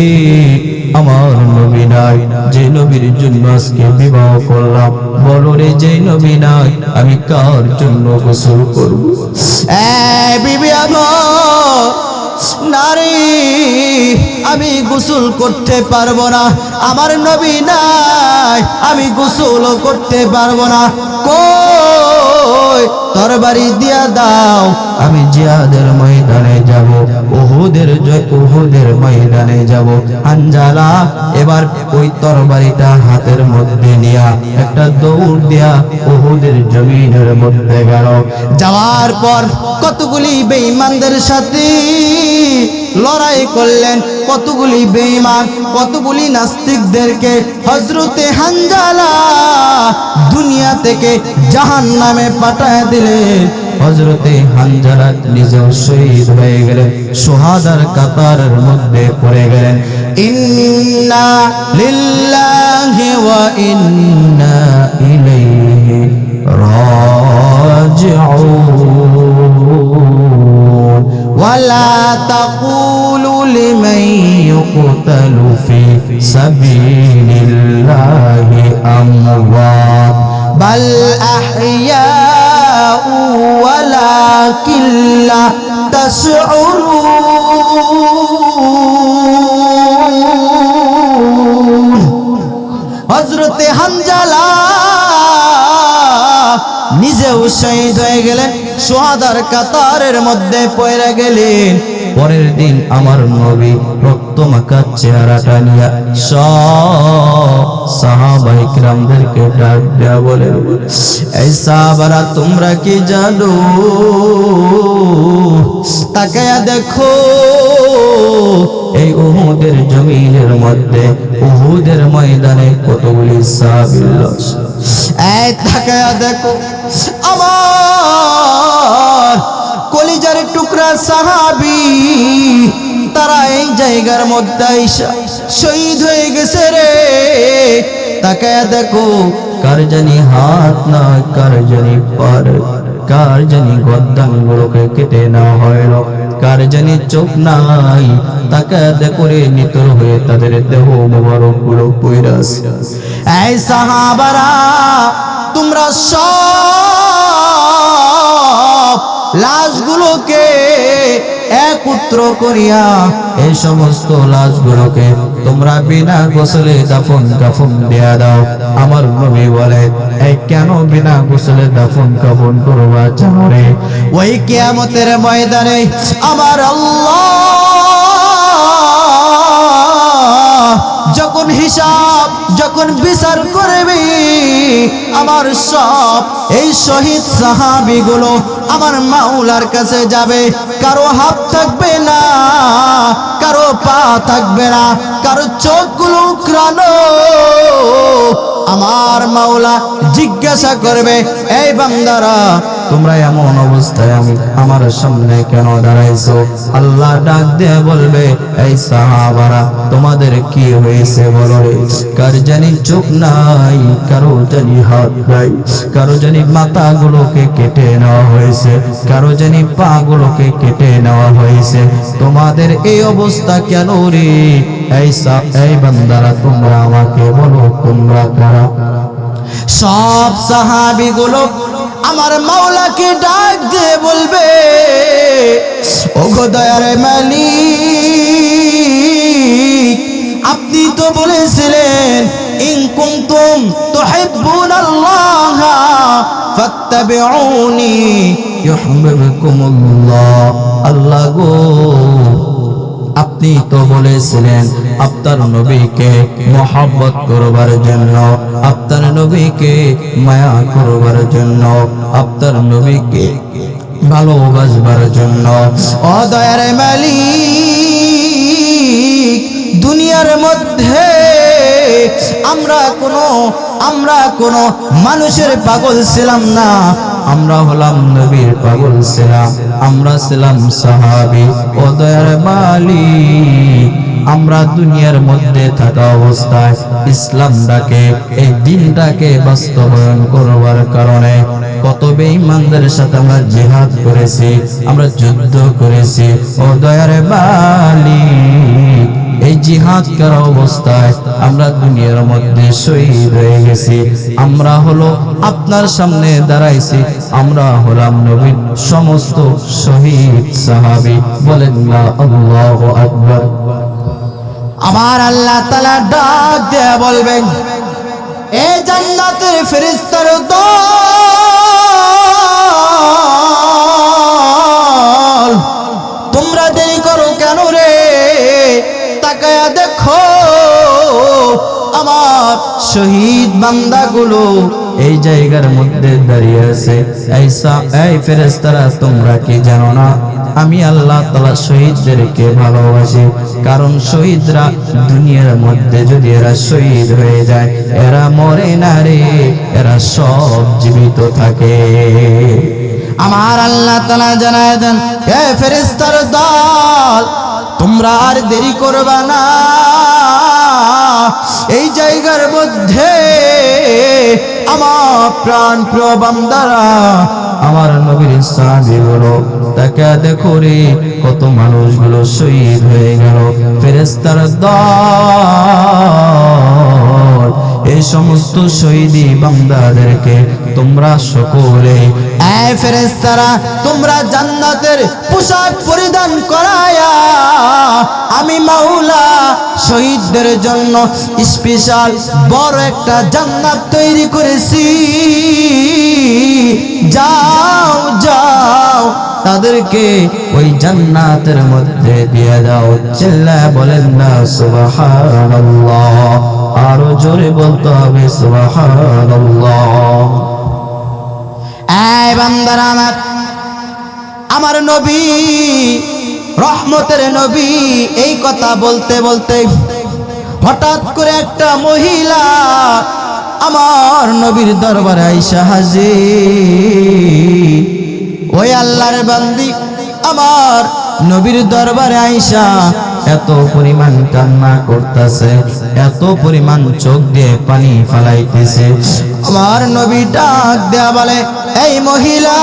আমার নবী নাই, যে নবীর জন্য আজকে বিবাহ করলাম, বলো রে যে নবী নাই, আমি কার জন্য গোসল করব? বিবি আমার, নারী আমি গোসল করতে পারবো না, আমার নবী নাই, আমি গোসল করতে পারবো না। কই তরবারি দিয়া দাও, আমি জিহাদের ময়দানে যাব, উহুদের ময়দানে যাব। হানজালা এবার ওই তরবারিটা হাতের মধ্যে নিয়া একটা দৌড় দিয়া উহুদের জমিনের মধ্যে গেল। যাওয়ার পর কতগুলি বেঈমানদের সাথে লড়াই করলেন, কতগুলি বেঈমান, কতগুলি নাস্তিকদেরকে হযরতে হানজালা দুনিয়া থেকে জাহান্নামে পাঠায় দিলেন। হযরতে হানজালা নিজেও শহীদ হয়ে গেলেন, শুহাদার কাতারের মধ্যে পড়ে গেলেন। ইন্না লিল্লাহি ওয়া ইন্না ইলাইহি রাজিউন। ওয়ালা তাকুলু লিমান ইউকতালু ফি সাবিলিল্লাহি আমওয়াত বাল আহইয়াউ ওয়ালাকিন লা তাশউরুন। হযরতে হানজালা নিজেও শহীদ হয়ে গেলেন, শুহাদার কাতারের মধ্যে পড়ে গেলেন। পরের দিন আমার নবী রক্তমাখা চেহারাটা নিয়ে সব সাহাবায়ে কিরামদেরকে ডাক দেয়া বলে, এই সাহাবারা তোমরা কি জানো, তাকায়া দেখো এই উহুদের জমিনের মধ্যে, উহুদের ময়দানে কতগুলি সাহাবী লাশ। এই তাকায়া দেখো আমার কলিজার টুকরা সাহাবী, তারা এই জায়গার মধ্যে শহীদ হয়ে গেছে রে। তাকায়া দেখো কার জানি হাত না, কার জানি পার, কার জানি গর্দানগুলোকে কেটে নেওয়া হলো, কার জানি চোখ নাই। তাকায়া দেখো রে নিতর হয়ে তাদের দেহ মোবারক গুলো পইরা আছে। এই সাহাবারা তোমরা সব লাশগুলোকে একত্র করিয়া এই সমস্ত লাশগুলোকে তোমরা বিনা গোসলে দাফন কাফন দেয়া দাও। আমার নবী বলে, এই কেন বিনা গোসলে দাফন কাফন করবা জানো রে? ওই কিয়ামতের ময়দানে আমার আল্লাহ যখন হিসাব, যখন বিচার করবে, আমার সব এই শহীদ সাহাবীগুলো আমার মাওলার কাছে যাবে। কারো হাত থাকবে না, কারো পা থাকবে না, কারো চোখগুলো উকড়ানো। আমার মাওলা জিজ্ঞাসা করবে, এই বান্দারা তোমরা এমন অবস্থায় আমার সামনে কেন দাঁড়াইছো? আল্লাহ ডাক দিয়ে বলবে, এই সাহাবারা তোমাদের কি হয়েছে বলো রে? কার জানি চোখ নাই, কারো জানি হাত নাই, কারো জানি মাথাগুলোকে কেটে নেওয়া হয়েছে, কারো জানি পা গুলোকে কেটে নেওয়া হয়েছে। তোমাদের এই অবস্থা কেন রে? এই বান্দারা তোমরা আমাকে বলো তোমরা কারা? সব সাহাবীগুলো আমার মাওলাকে ডাক দিয়ে বলবে, ওগো দয়ার মালিক, আপনি তো বলেছিলেন ইন কুনতুম তুহিব্বুনাল্লাহ ফাত্তাবিউনি ইউহিব্বুকুমুল্লাহ। আল্লাহ গো, আপনি তো বলেছিলেন আপনার নবীকে মহব্বত করবার জন্য, আপনার নবীকে মায়া করবার জন্য, আপনার নবীকে ভালোবাসবার জন্য। ও দয়ার মালিক, দুনিয়ার মধ্যে আমরা কোনো মানুষের পাগল ছিলাম না, আমরা হলাম নবীর পাগল ছিলাম, আমরা ছিলাম সাহাবী। ও দয়ার মালিক, আমরা দুনিয়ার মধ্যে থাকা অবস্থায় ইসলামটাকে, এই দ্বীনটাকে বাস্তবায়ন করবার কারণে কত বেঈমানদের সাথে আমরা জিহাদ করেছি, আমরা যুদ্ধ করেছি। ও দয়ার মালিক, এই জিহাদ করা অবস্থায় আমরা দুনিয়ার মধ্যে শহীদ হয়ে গেছি। আমরা হলো আপনার সামনে দাঁড়াইছি, আমরা হলাম নবীর সমস্ত শহীদ সাহাবী। বলেন না আল্লাহু আকবার। আমার আল্লাহ তাআলা ডাক দিয়ে বলবেন, এই জান্নাতের ফেরেশতার দল, তোমরা দেরি করো কেন রে? তাকায়া দেখো আমার শহীদ বান্দাগুলো এই জায়গার মধ্যে দাঁড়িয়ে আছে। এই ফেরেশতারা তোমরা কি জানো না আমি আল্লাহ তাআলা শহীদদেরকে ভালোবাসি? কারণ শহীদরা দুনিয়ার মধ্যে যদি এরা শহীদ হয়ে যায়, এরা মরে না রে, এরা সব জীবিত থাকে। আমার আল্লাহ তাআলা জানায় দেন, হে ফেরেশতার দল, তোমরা আর দেরি করবা না। এই জায়গার মধ্যে আমার প্রাণ প্রিয় বান্দারা, আমার নবীর সাহাবীগুলো, তাকে দেখো রে কত মানুষগুলো শহীদ হয়ে গেল। ফেরেশতার দল, এই সমস্ত শহীদি বান্দাদেরকে তোমরা সকলে, এই ফেরেশতারা তোমরা জান্নাতের পোশাক পরিধান করায়া আমি মাওলা শহীদদের জন্য স্পেশাল বড় একটা জান্নাত তৈরি করেছি। যাও যাও তাদেরকে ওই জান্নাতের মধ্যে দিয়ে দাও। চিল্লায় বলেন না সুবহানাল্লাহ, আরো জোরে বলতে হবে সুবহানাল্লাহ। এই বান্দারা আমার নবী রহমতের নবী এই কথা বলতে বলতে হঠাৎ করে একটা মহিলা আমার নবীর দরবারে আইসা হাজির। ওই আল্লাহর বান্দি আমার নবীর দরবারে আইসা এত পরিমাণ কান্না করতেছে, এত পরিমাণ চোখ দিয়ে পানি ফালাইতেছে। আমার নবী ডাক দেয়া বলে, এই মহিলা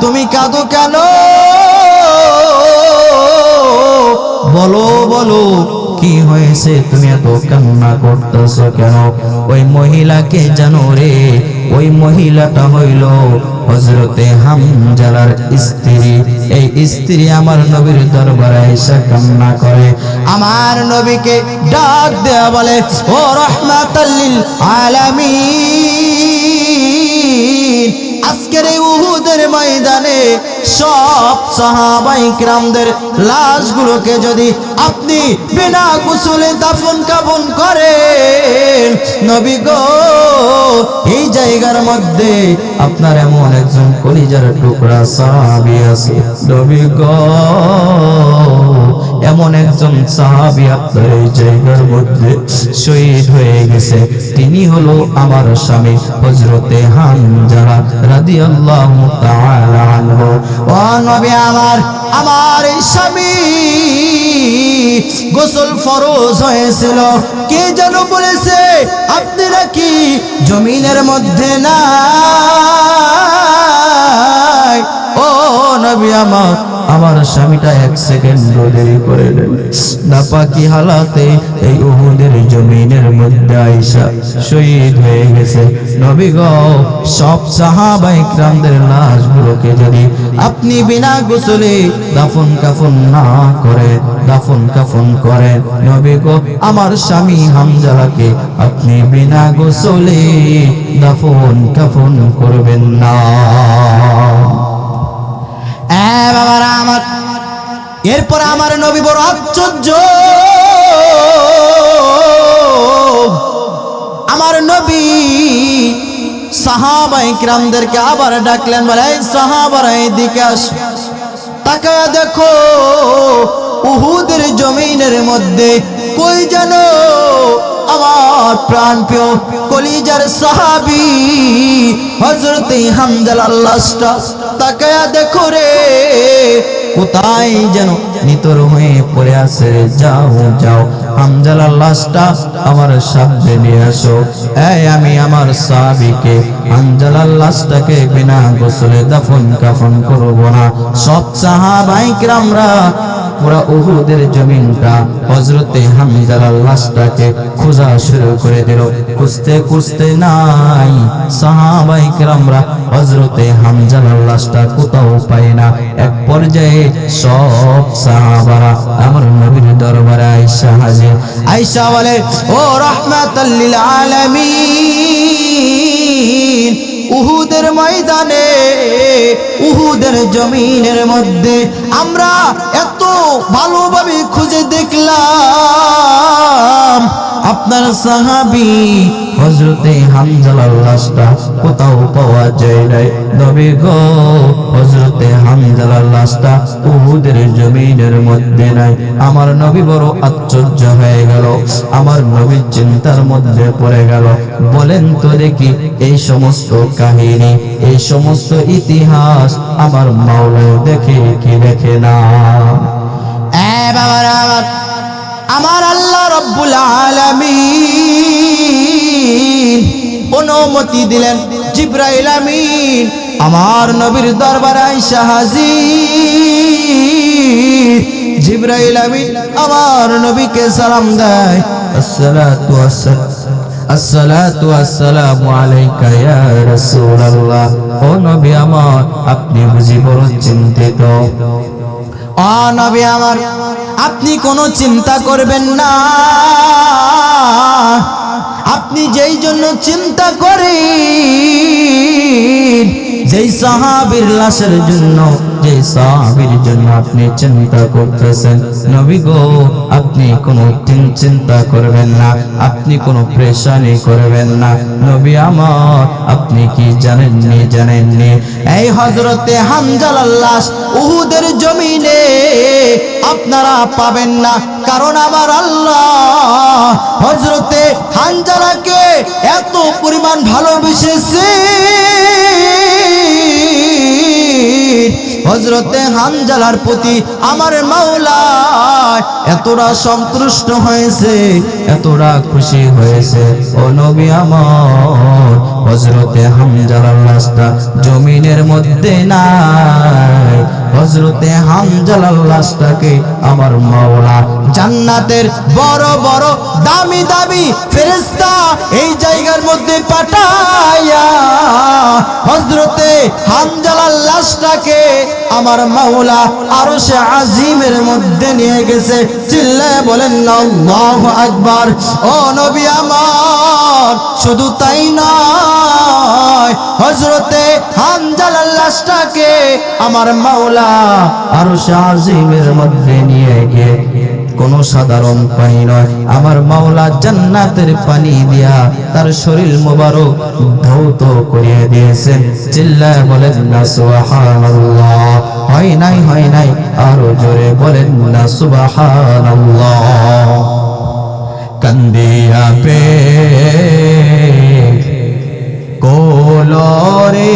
তুমি কাঁদো কেন? বলো বলো কি হয়েছে, তুমি এত কান্না করতেছো কেন? ওই মহিলাকে জানো রে? ওই মহিলাটা হইল হযরতে হামজালার স্ত্রী। এই স্ত্রী আমার নবীর দরবারে এসে কান্না করে। আমার নবীকে ডাক দেয়া বলে, ও রাহমাতাল লিল আলামিন, আজকের এই উহুদের ময়দানে সব সাহাবায়ে কিরামদের লাশগুলোকে যদি আপনি বিনা গোসলে দাফন কাফন করেন, নবী গো এই জায়গার মধ্যে আপনার এমন একজন কলিজার টুকরা সাহাবী আছে। নবী গো এমন একজন সাহাবী আপনার এই জায়গার মধ্যে শহীদ হয়ে গেছে, তিনি হলো আমার স্বামী হযরতে হামজা রাদিয়াল্লাহু তাআলা আনহু। ও নবী আমার এই স্বামী গোসল ফরজ হয়েছিল, কে যেন বলেছে আপনি নাকি জমিনের মধ্যে নাই। ও নবী আমার স্বামীটা এক সেকেন্ড দেরি করে নাপাকি হালাতে এই উহুদের জমিনের মধ্যে আইসা শহীদ হয়ে গেছে। নবী গো সব সাহাবায়ে কিরামদের লাশগুলোকে যদি আপনি বিনা গোসলে দাফন কাফন না করে দাফন কাফন করেন, নবী গো আমার স্বামী হামজালাকে আপনি বিনা গোসলে দাফন কাফন করবেন না। এরপর আমার নবী বড় আশ্চর্য, আমার নবী সাহাবায়ে কিরামদেরকে আবার ডাকলেন, বলে এই সাহাবারা এদিকে আসো, তাকায়া দেখো উহুদের জমিনের মধ্যে কই যেন আমার প্রাণপ্রিয় কলিজার সাহাবী হযরতে হামজালার লাশটা। তাকায়া দেখো রে কোথায় যেন নিতর হয়ে পড়ে আছে। যাও যাও হামজালার লাশটা আমার সামনে নিয়ে আসো। এই আমি আমার সাহাবীকে হামজালার লাশটাকে বিনা গোসলে দাফন কাফন করব না। সব সাহাবায়ে কিরামরা পুরা উহুদের জমিনটা হযরতে হামজালার লাশটাকে খোঁজা শুরু করে দিল। খুঁজতে খুঁজতে নাই, সাহাবায়ে কিরামরা হযরতে হামজালার লাশটা কোথাও পায় না। এক পর্যায়ে সব সাহাবারা আমার নবীর দরবারে আয়েশা হাজির। আয়েশা বলে, ও রাহমাতাল লিল আলামিন, উহুদের ময়দানে উহুদের জমিনের মধ্যে আমরা এত ভালোভাবে খুঁজে দেখলাম আপনার সাহাবী হযরতে হামজালার লাশটা কোথাও পাওয়া যায় নাই। নবী গো হযরতে হামজালার লাশটা উহুদের জমিনের মধ্যে নাই। আমার নবী বড় আশ্চর্য হয়ে গেল, আমার নবী চিন্তার মধ্যে পড়ে গেল। বলেন তো দেখি এই সমস্ত কাহিনী, এই সমস্ত ইতিহাস আমার মাওলা দেখে কি দেখে না? আমার আল্লাহ রাব্বুল আলামিন অনুমতি দিলেন, জিবরাইল আমিন আমার নবীর দরবারে আয়েশা হাজির। জিবরাইল আমিন আমার নবীকে সালাম দেয়, আসসালাতু ওয়াসসালামু আলাইকা ইয়া রাসূলুল্লাহ। ও নবী আমার আপনি বুঝি বড় চিন্তিত? ও নবী আমার আপনি কোনো চিন্তা করবেন না, আপনি যেই জন্য চিন্তা করেন যেই সাহাবীর লাশের জন্য, যেই সাহাবীর জন্য আপনি চিন্তা করতেছেন, নবী গো আপনি কোনো চিন্তা করবেন না, আপনি কোনো পেরেশানি করবেন না। নবী আমার আপনি কি জানেননি এই হযরতে হামজালার লাশ উহুদের জমিনে আপনারা পাবেন না, কারণ আমার আল্লাহ হযরতে হামজালাকে এত পরিমাণ ভালোবেসেছে, হযরতে হামজালার প্রতি আমার মাওলা এতটা সন্তুষ্ট হয়েছে, এতটা খুশি হয়েছে। ও নবী আমার হযরতে হামজালার লাশটা জমিনের মধ্যে নাই, হযরতে হামজালার লাশটাকে আমার মাওলা জান্নাতের বড় বড় দামি দামি ফেরেশতা এই জায়গার মধ্যে পাঠায়া হযরতে হামজালার লাশটাকে আমার মাওলা আরশে আজিমের মধ্যে নিয়ে গেছে। চিল্লায়ে বলেন না আল্লাহু আকবার। ও নবী আমার শুধু তাই নয়, হযরতে হামজালার লাশটাকে আমার মাওলা আরশে আজিমের মধ্যে নিয়ে গিয়ে কোন সাধারণ পানি নয়, আমার মাওলা জান্নাতের পানি দিয়া তার শরীর মোবারক ধৌত করিয়ে দিয়েছেন। চিল্লায়ে বলেন না সুবহানাল্লাহ। হয় নাই আরো জোরে বলেন না সুবহানাল্লাহ। কান্দিয়া পে কোলরে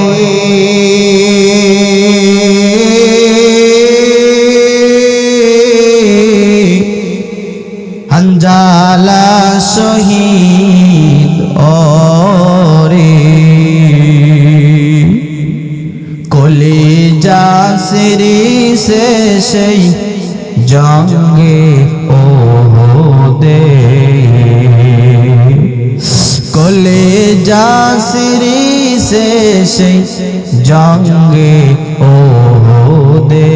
হামজালা শহীদ ওরে কলিজা সিরি সে সেই জঙ্গে ওহদে, কলিজা সিরি সে সেই জঙ্গে ওহদে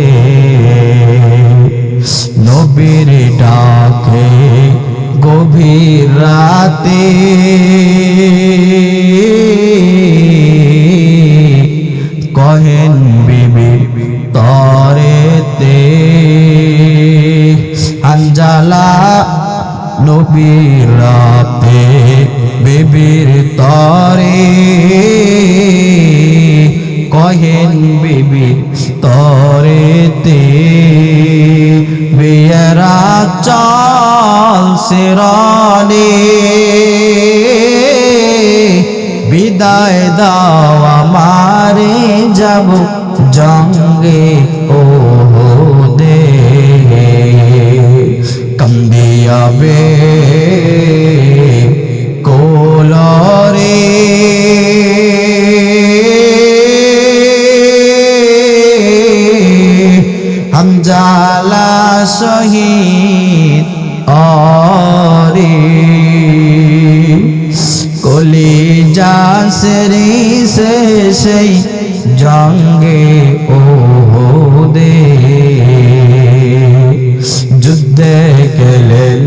নবীর ডাকে গভীর রাতে কহেন বিবি তরেতে হামজালা নবীর রাতে বিবির তরে কহেন বিবি তরেতে বিয়ারা চাল সিরানে বিদায় দাও আমারে যাব জঙ্গে ওহদে কান্দিয়া বে কোলরে হামজালা শহীদ ওরে কলিজা সিরি সে সেই জঙ্গে ওহদে যুদ্ধে গেলেন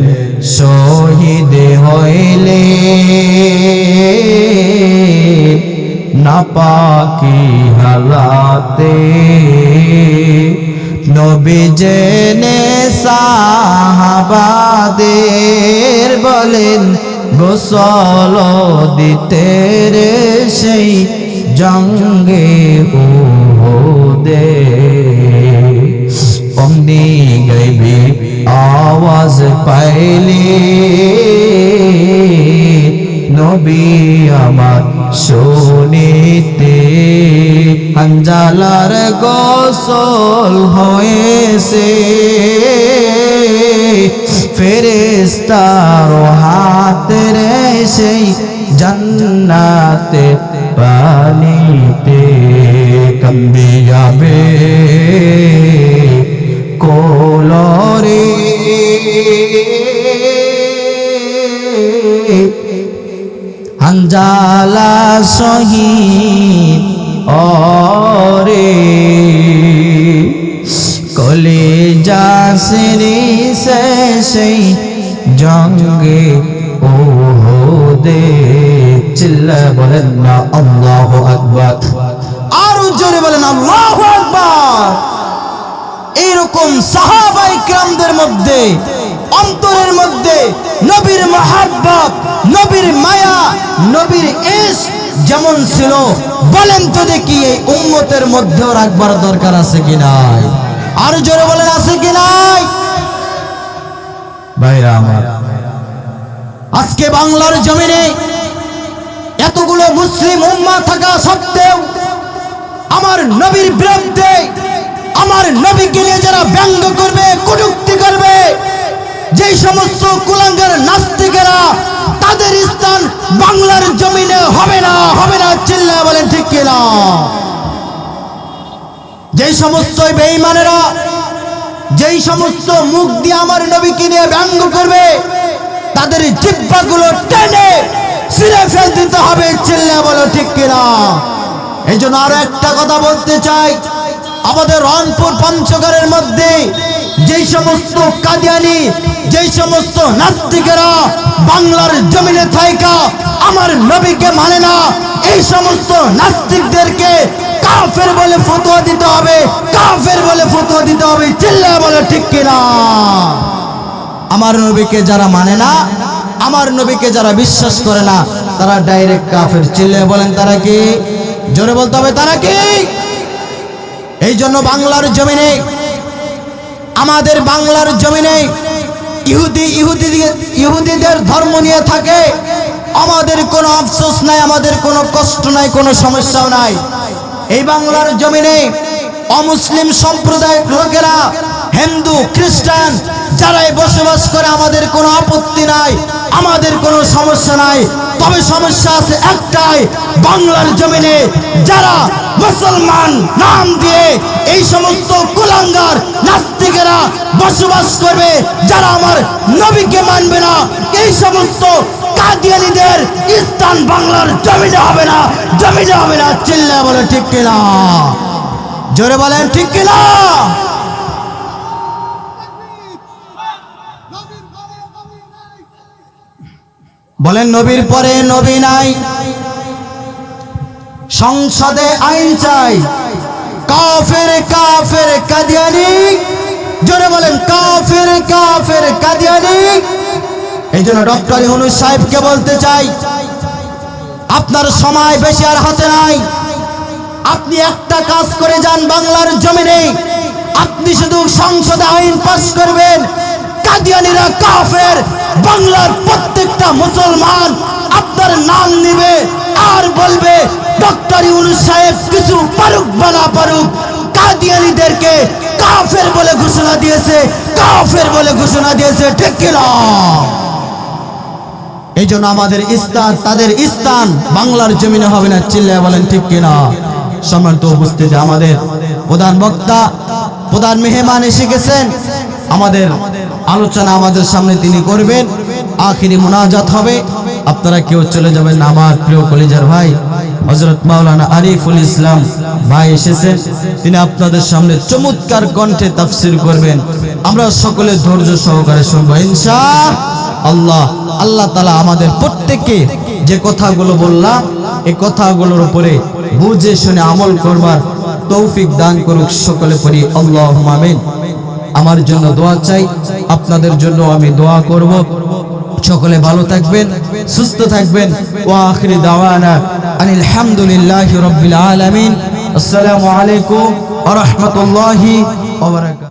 শহীদ হইলে নাপাকি হালাতে নবী জেনে সাহাবাদের বলেন গোসল দিতে রে সেই জঙ্গে ওহদে অমনি গাইবি আওয়াজ পাইলে নবী আমার শুনিতে হামজালার গোসল হয়েছে ফেরেশতার হাতে রে সেই জান্নাতে পানিতে কান্দিয়া বে কোলরে হামজালা শহীদ ওরে কলিজা সিরি সে সেই জঙ্গে ওহদে চিল্লা বলেন না আল্লাহু আকবার। আরো জোরে বলেন আল্লাহু আকবার। এইরকম সাহাবায়ে কিরামদের মধ্যে অন্তরের মধ্যে নবীর মহব্বত, নবীর মায়া, নবীর ইশক যেমন ছিল, বলেন তো দেখি এই উম্মতের মধ্যেও রাখবার দরকার আছে কি নাই? আর জোরে বলেন আছে কি নাই? ভাইরা আমার, আজকে বাংলার জমিনে এতগুলো মুসলিম উম্মাহ থাকা সত্ত্বেও আমার নবীর বিরুদ্ধে, আমার নবীকে নিয়ে যারা ব্যঙ্গ করবে, কটূক্তি করবে, যেই সমস্ত কুলাঙ্গার নাস্তিকেরা, তাদের স্থান বাংলার জমিনে হবে না, হবে না। চিল্লায় বলেন ঠিক কিনা? যেই সমস্ত বেঈমানেরা, যেই সমস্ত মুখ দিয়ে আমার নবীকে নিয়ে ব্যঙ্গ করবে, তাদের জিহ্বাগুলো টেনে ছিঁড়ে ফেল দিতে হবে। চিল্লায় বলো ঠিক কিনা? এই জন্য আরো একটা কথা বলতে চাই, আমাদের রংপুর পঞ্চগড়ের মধ্যে যেই সমস্ত কাদিয়ানি, যেই সমস্ত নাস্তিকেরা বাংলার জমিনে থাইকা আমার নবীকে মানে না, এই সমস্ত নাস্তিকদেরকে কাফের বলে ফতোয়া দিতে হবে, কাফের বলে ফতোয়া দিতে হবে। চিল্লায় বলে ঠিক কিনা? আমার নবীকে যারা মানে না, আমার নবীকে যারা বিশ্বাস করে না, তারা ডাইরেক্ট কাফের। চিল্লায় বলেন তারা কি? জোরে বলতে হবে তারা কি? এই জন্য বাংলার জমিনে, আমাদের বাংলার জমিনে ইহুদিদের ধর্ম নিয়ে থাকে, আমাদের কোনো আফসোস নাই, আমাদের কোনো কষ্ট নাই, কোনো সমস্যাও নাই। এই বাংলার জমিনে অমুসলিম সম্প্রদায়ের লোকেরা, হিন্দু, খ্রিস্টান যারাই বসবাস করে, আমাদের কোনো আপত্তি নাই, আমাদের কোনো সমস্যা নাই। তবে সমস্যা আছে একটাই, বাংলার জমিনে যারা মুসলমান নাম দিয়ে এই সমস্ত কুলাঙ্গার নাস্তিকেরা বসবাস করবে, যারা আমার নবীকে মানবে না, এই সমস্ত কাদিয়ানীদের স্থান বাংলার জমিনে হবে না, জমিনে হবে না। চিল্লায় বলে ঠিক কিনা? জোরে বলেন ঠিক কিনা? বলেন নবীর পরে নবী নাই, সংসদে আইন চাই, কাফের কাফের কাদিয়ানি। জোরে বলেন কাফের কাফের কাদিয়ানি। এই জন্য ডক্টর ইউনূস সাহেবকে বলতে চাই, আপনার সময় বেশি আর হাতে নাই। আপনি একটা কাজ করে যান বাংলার জমিনে, আপনি শুধু সংসদে আইন পাস করবেন, কাদিয়ানীরা কাফের, বাংলার প্রত্যেকটা মুসলমান আপনার নাম নিবে আর বলবে ডক্টর ইউনূস সাহেব কিছু পারুক বা না পারুক, কাদিয়ানীদেরকে কাফের বলে ঘোষণা দিয়েছে, কাফের বলে ঘোষণা দিয়েছে। ঠিক কিনা? এই জন্য আমাদের স্থান, তাদের স্থান বাংলার জমিনে হবে না। চিল্লায় বলেন ঠিক কিনা? সম্মানিত উপস্থিতি, আমাদের প্রধান বক্তা, প্রধান মেহমান এসে গেছেন। আমাদের আলোচনা আমাদের সামনে তিনি করবেন, আখিরি মুনাজাত হবে। আপনারা কেউ চলে যাবেন না। আমার প্রিয় কলিজার ভাই হযরত মাওলানা আরিফুল ইসলাম ভাই এসেছেন, তিনি আপনাদের সামনে চমৎকার কণ্ঠে তাফসীর করবেন। আমরা সকলে ধৈর্য সহকারে শুনবো ইনশাআল্লাহ। আল্লাহ তাআলা আমাদের প্রত্যেককে যে কথাগুলো বললাম, এই কথাগুলোর উপরে বুঝে শুনে আমল করবার তৌফিক দান করুক। সকলে পড়ি আল্লাহুম্মা আমিন। আমার জন্য দোয়া চাই, আপনাদের জন্য আমি দোয়া করব। সকলে ভালো থাকবেন, সুস্থ থাকবেন। ওয়া আখিরি দাওয়ানা আনিল হামদুলিল্লাহি রাব্বিল আলামিন। আসসালামু আলাইকুম ওয়া রাহমাতুল্লাহি ওয়া বারাকাতুহু।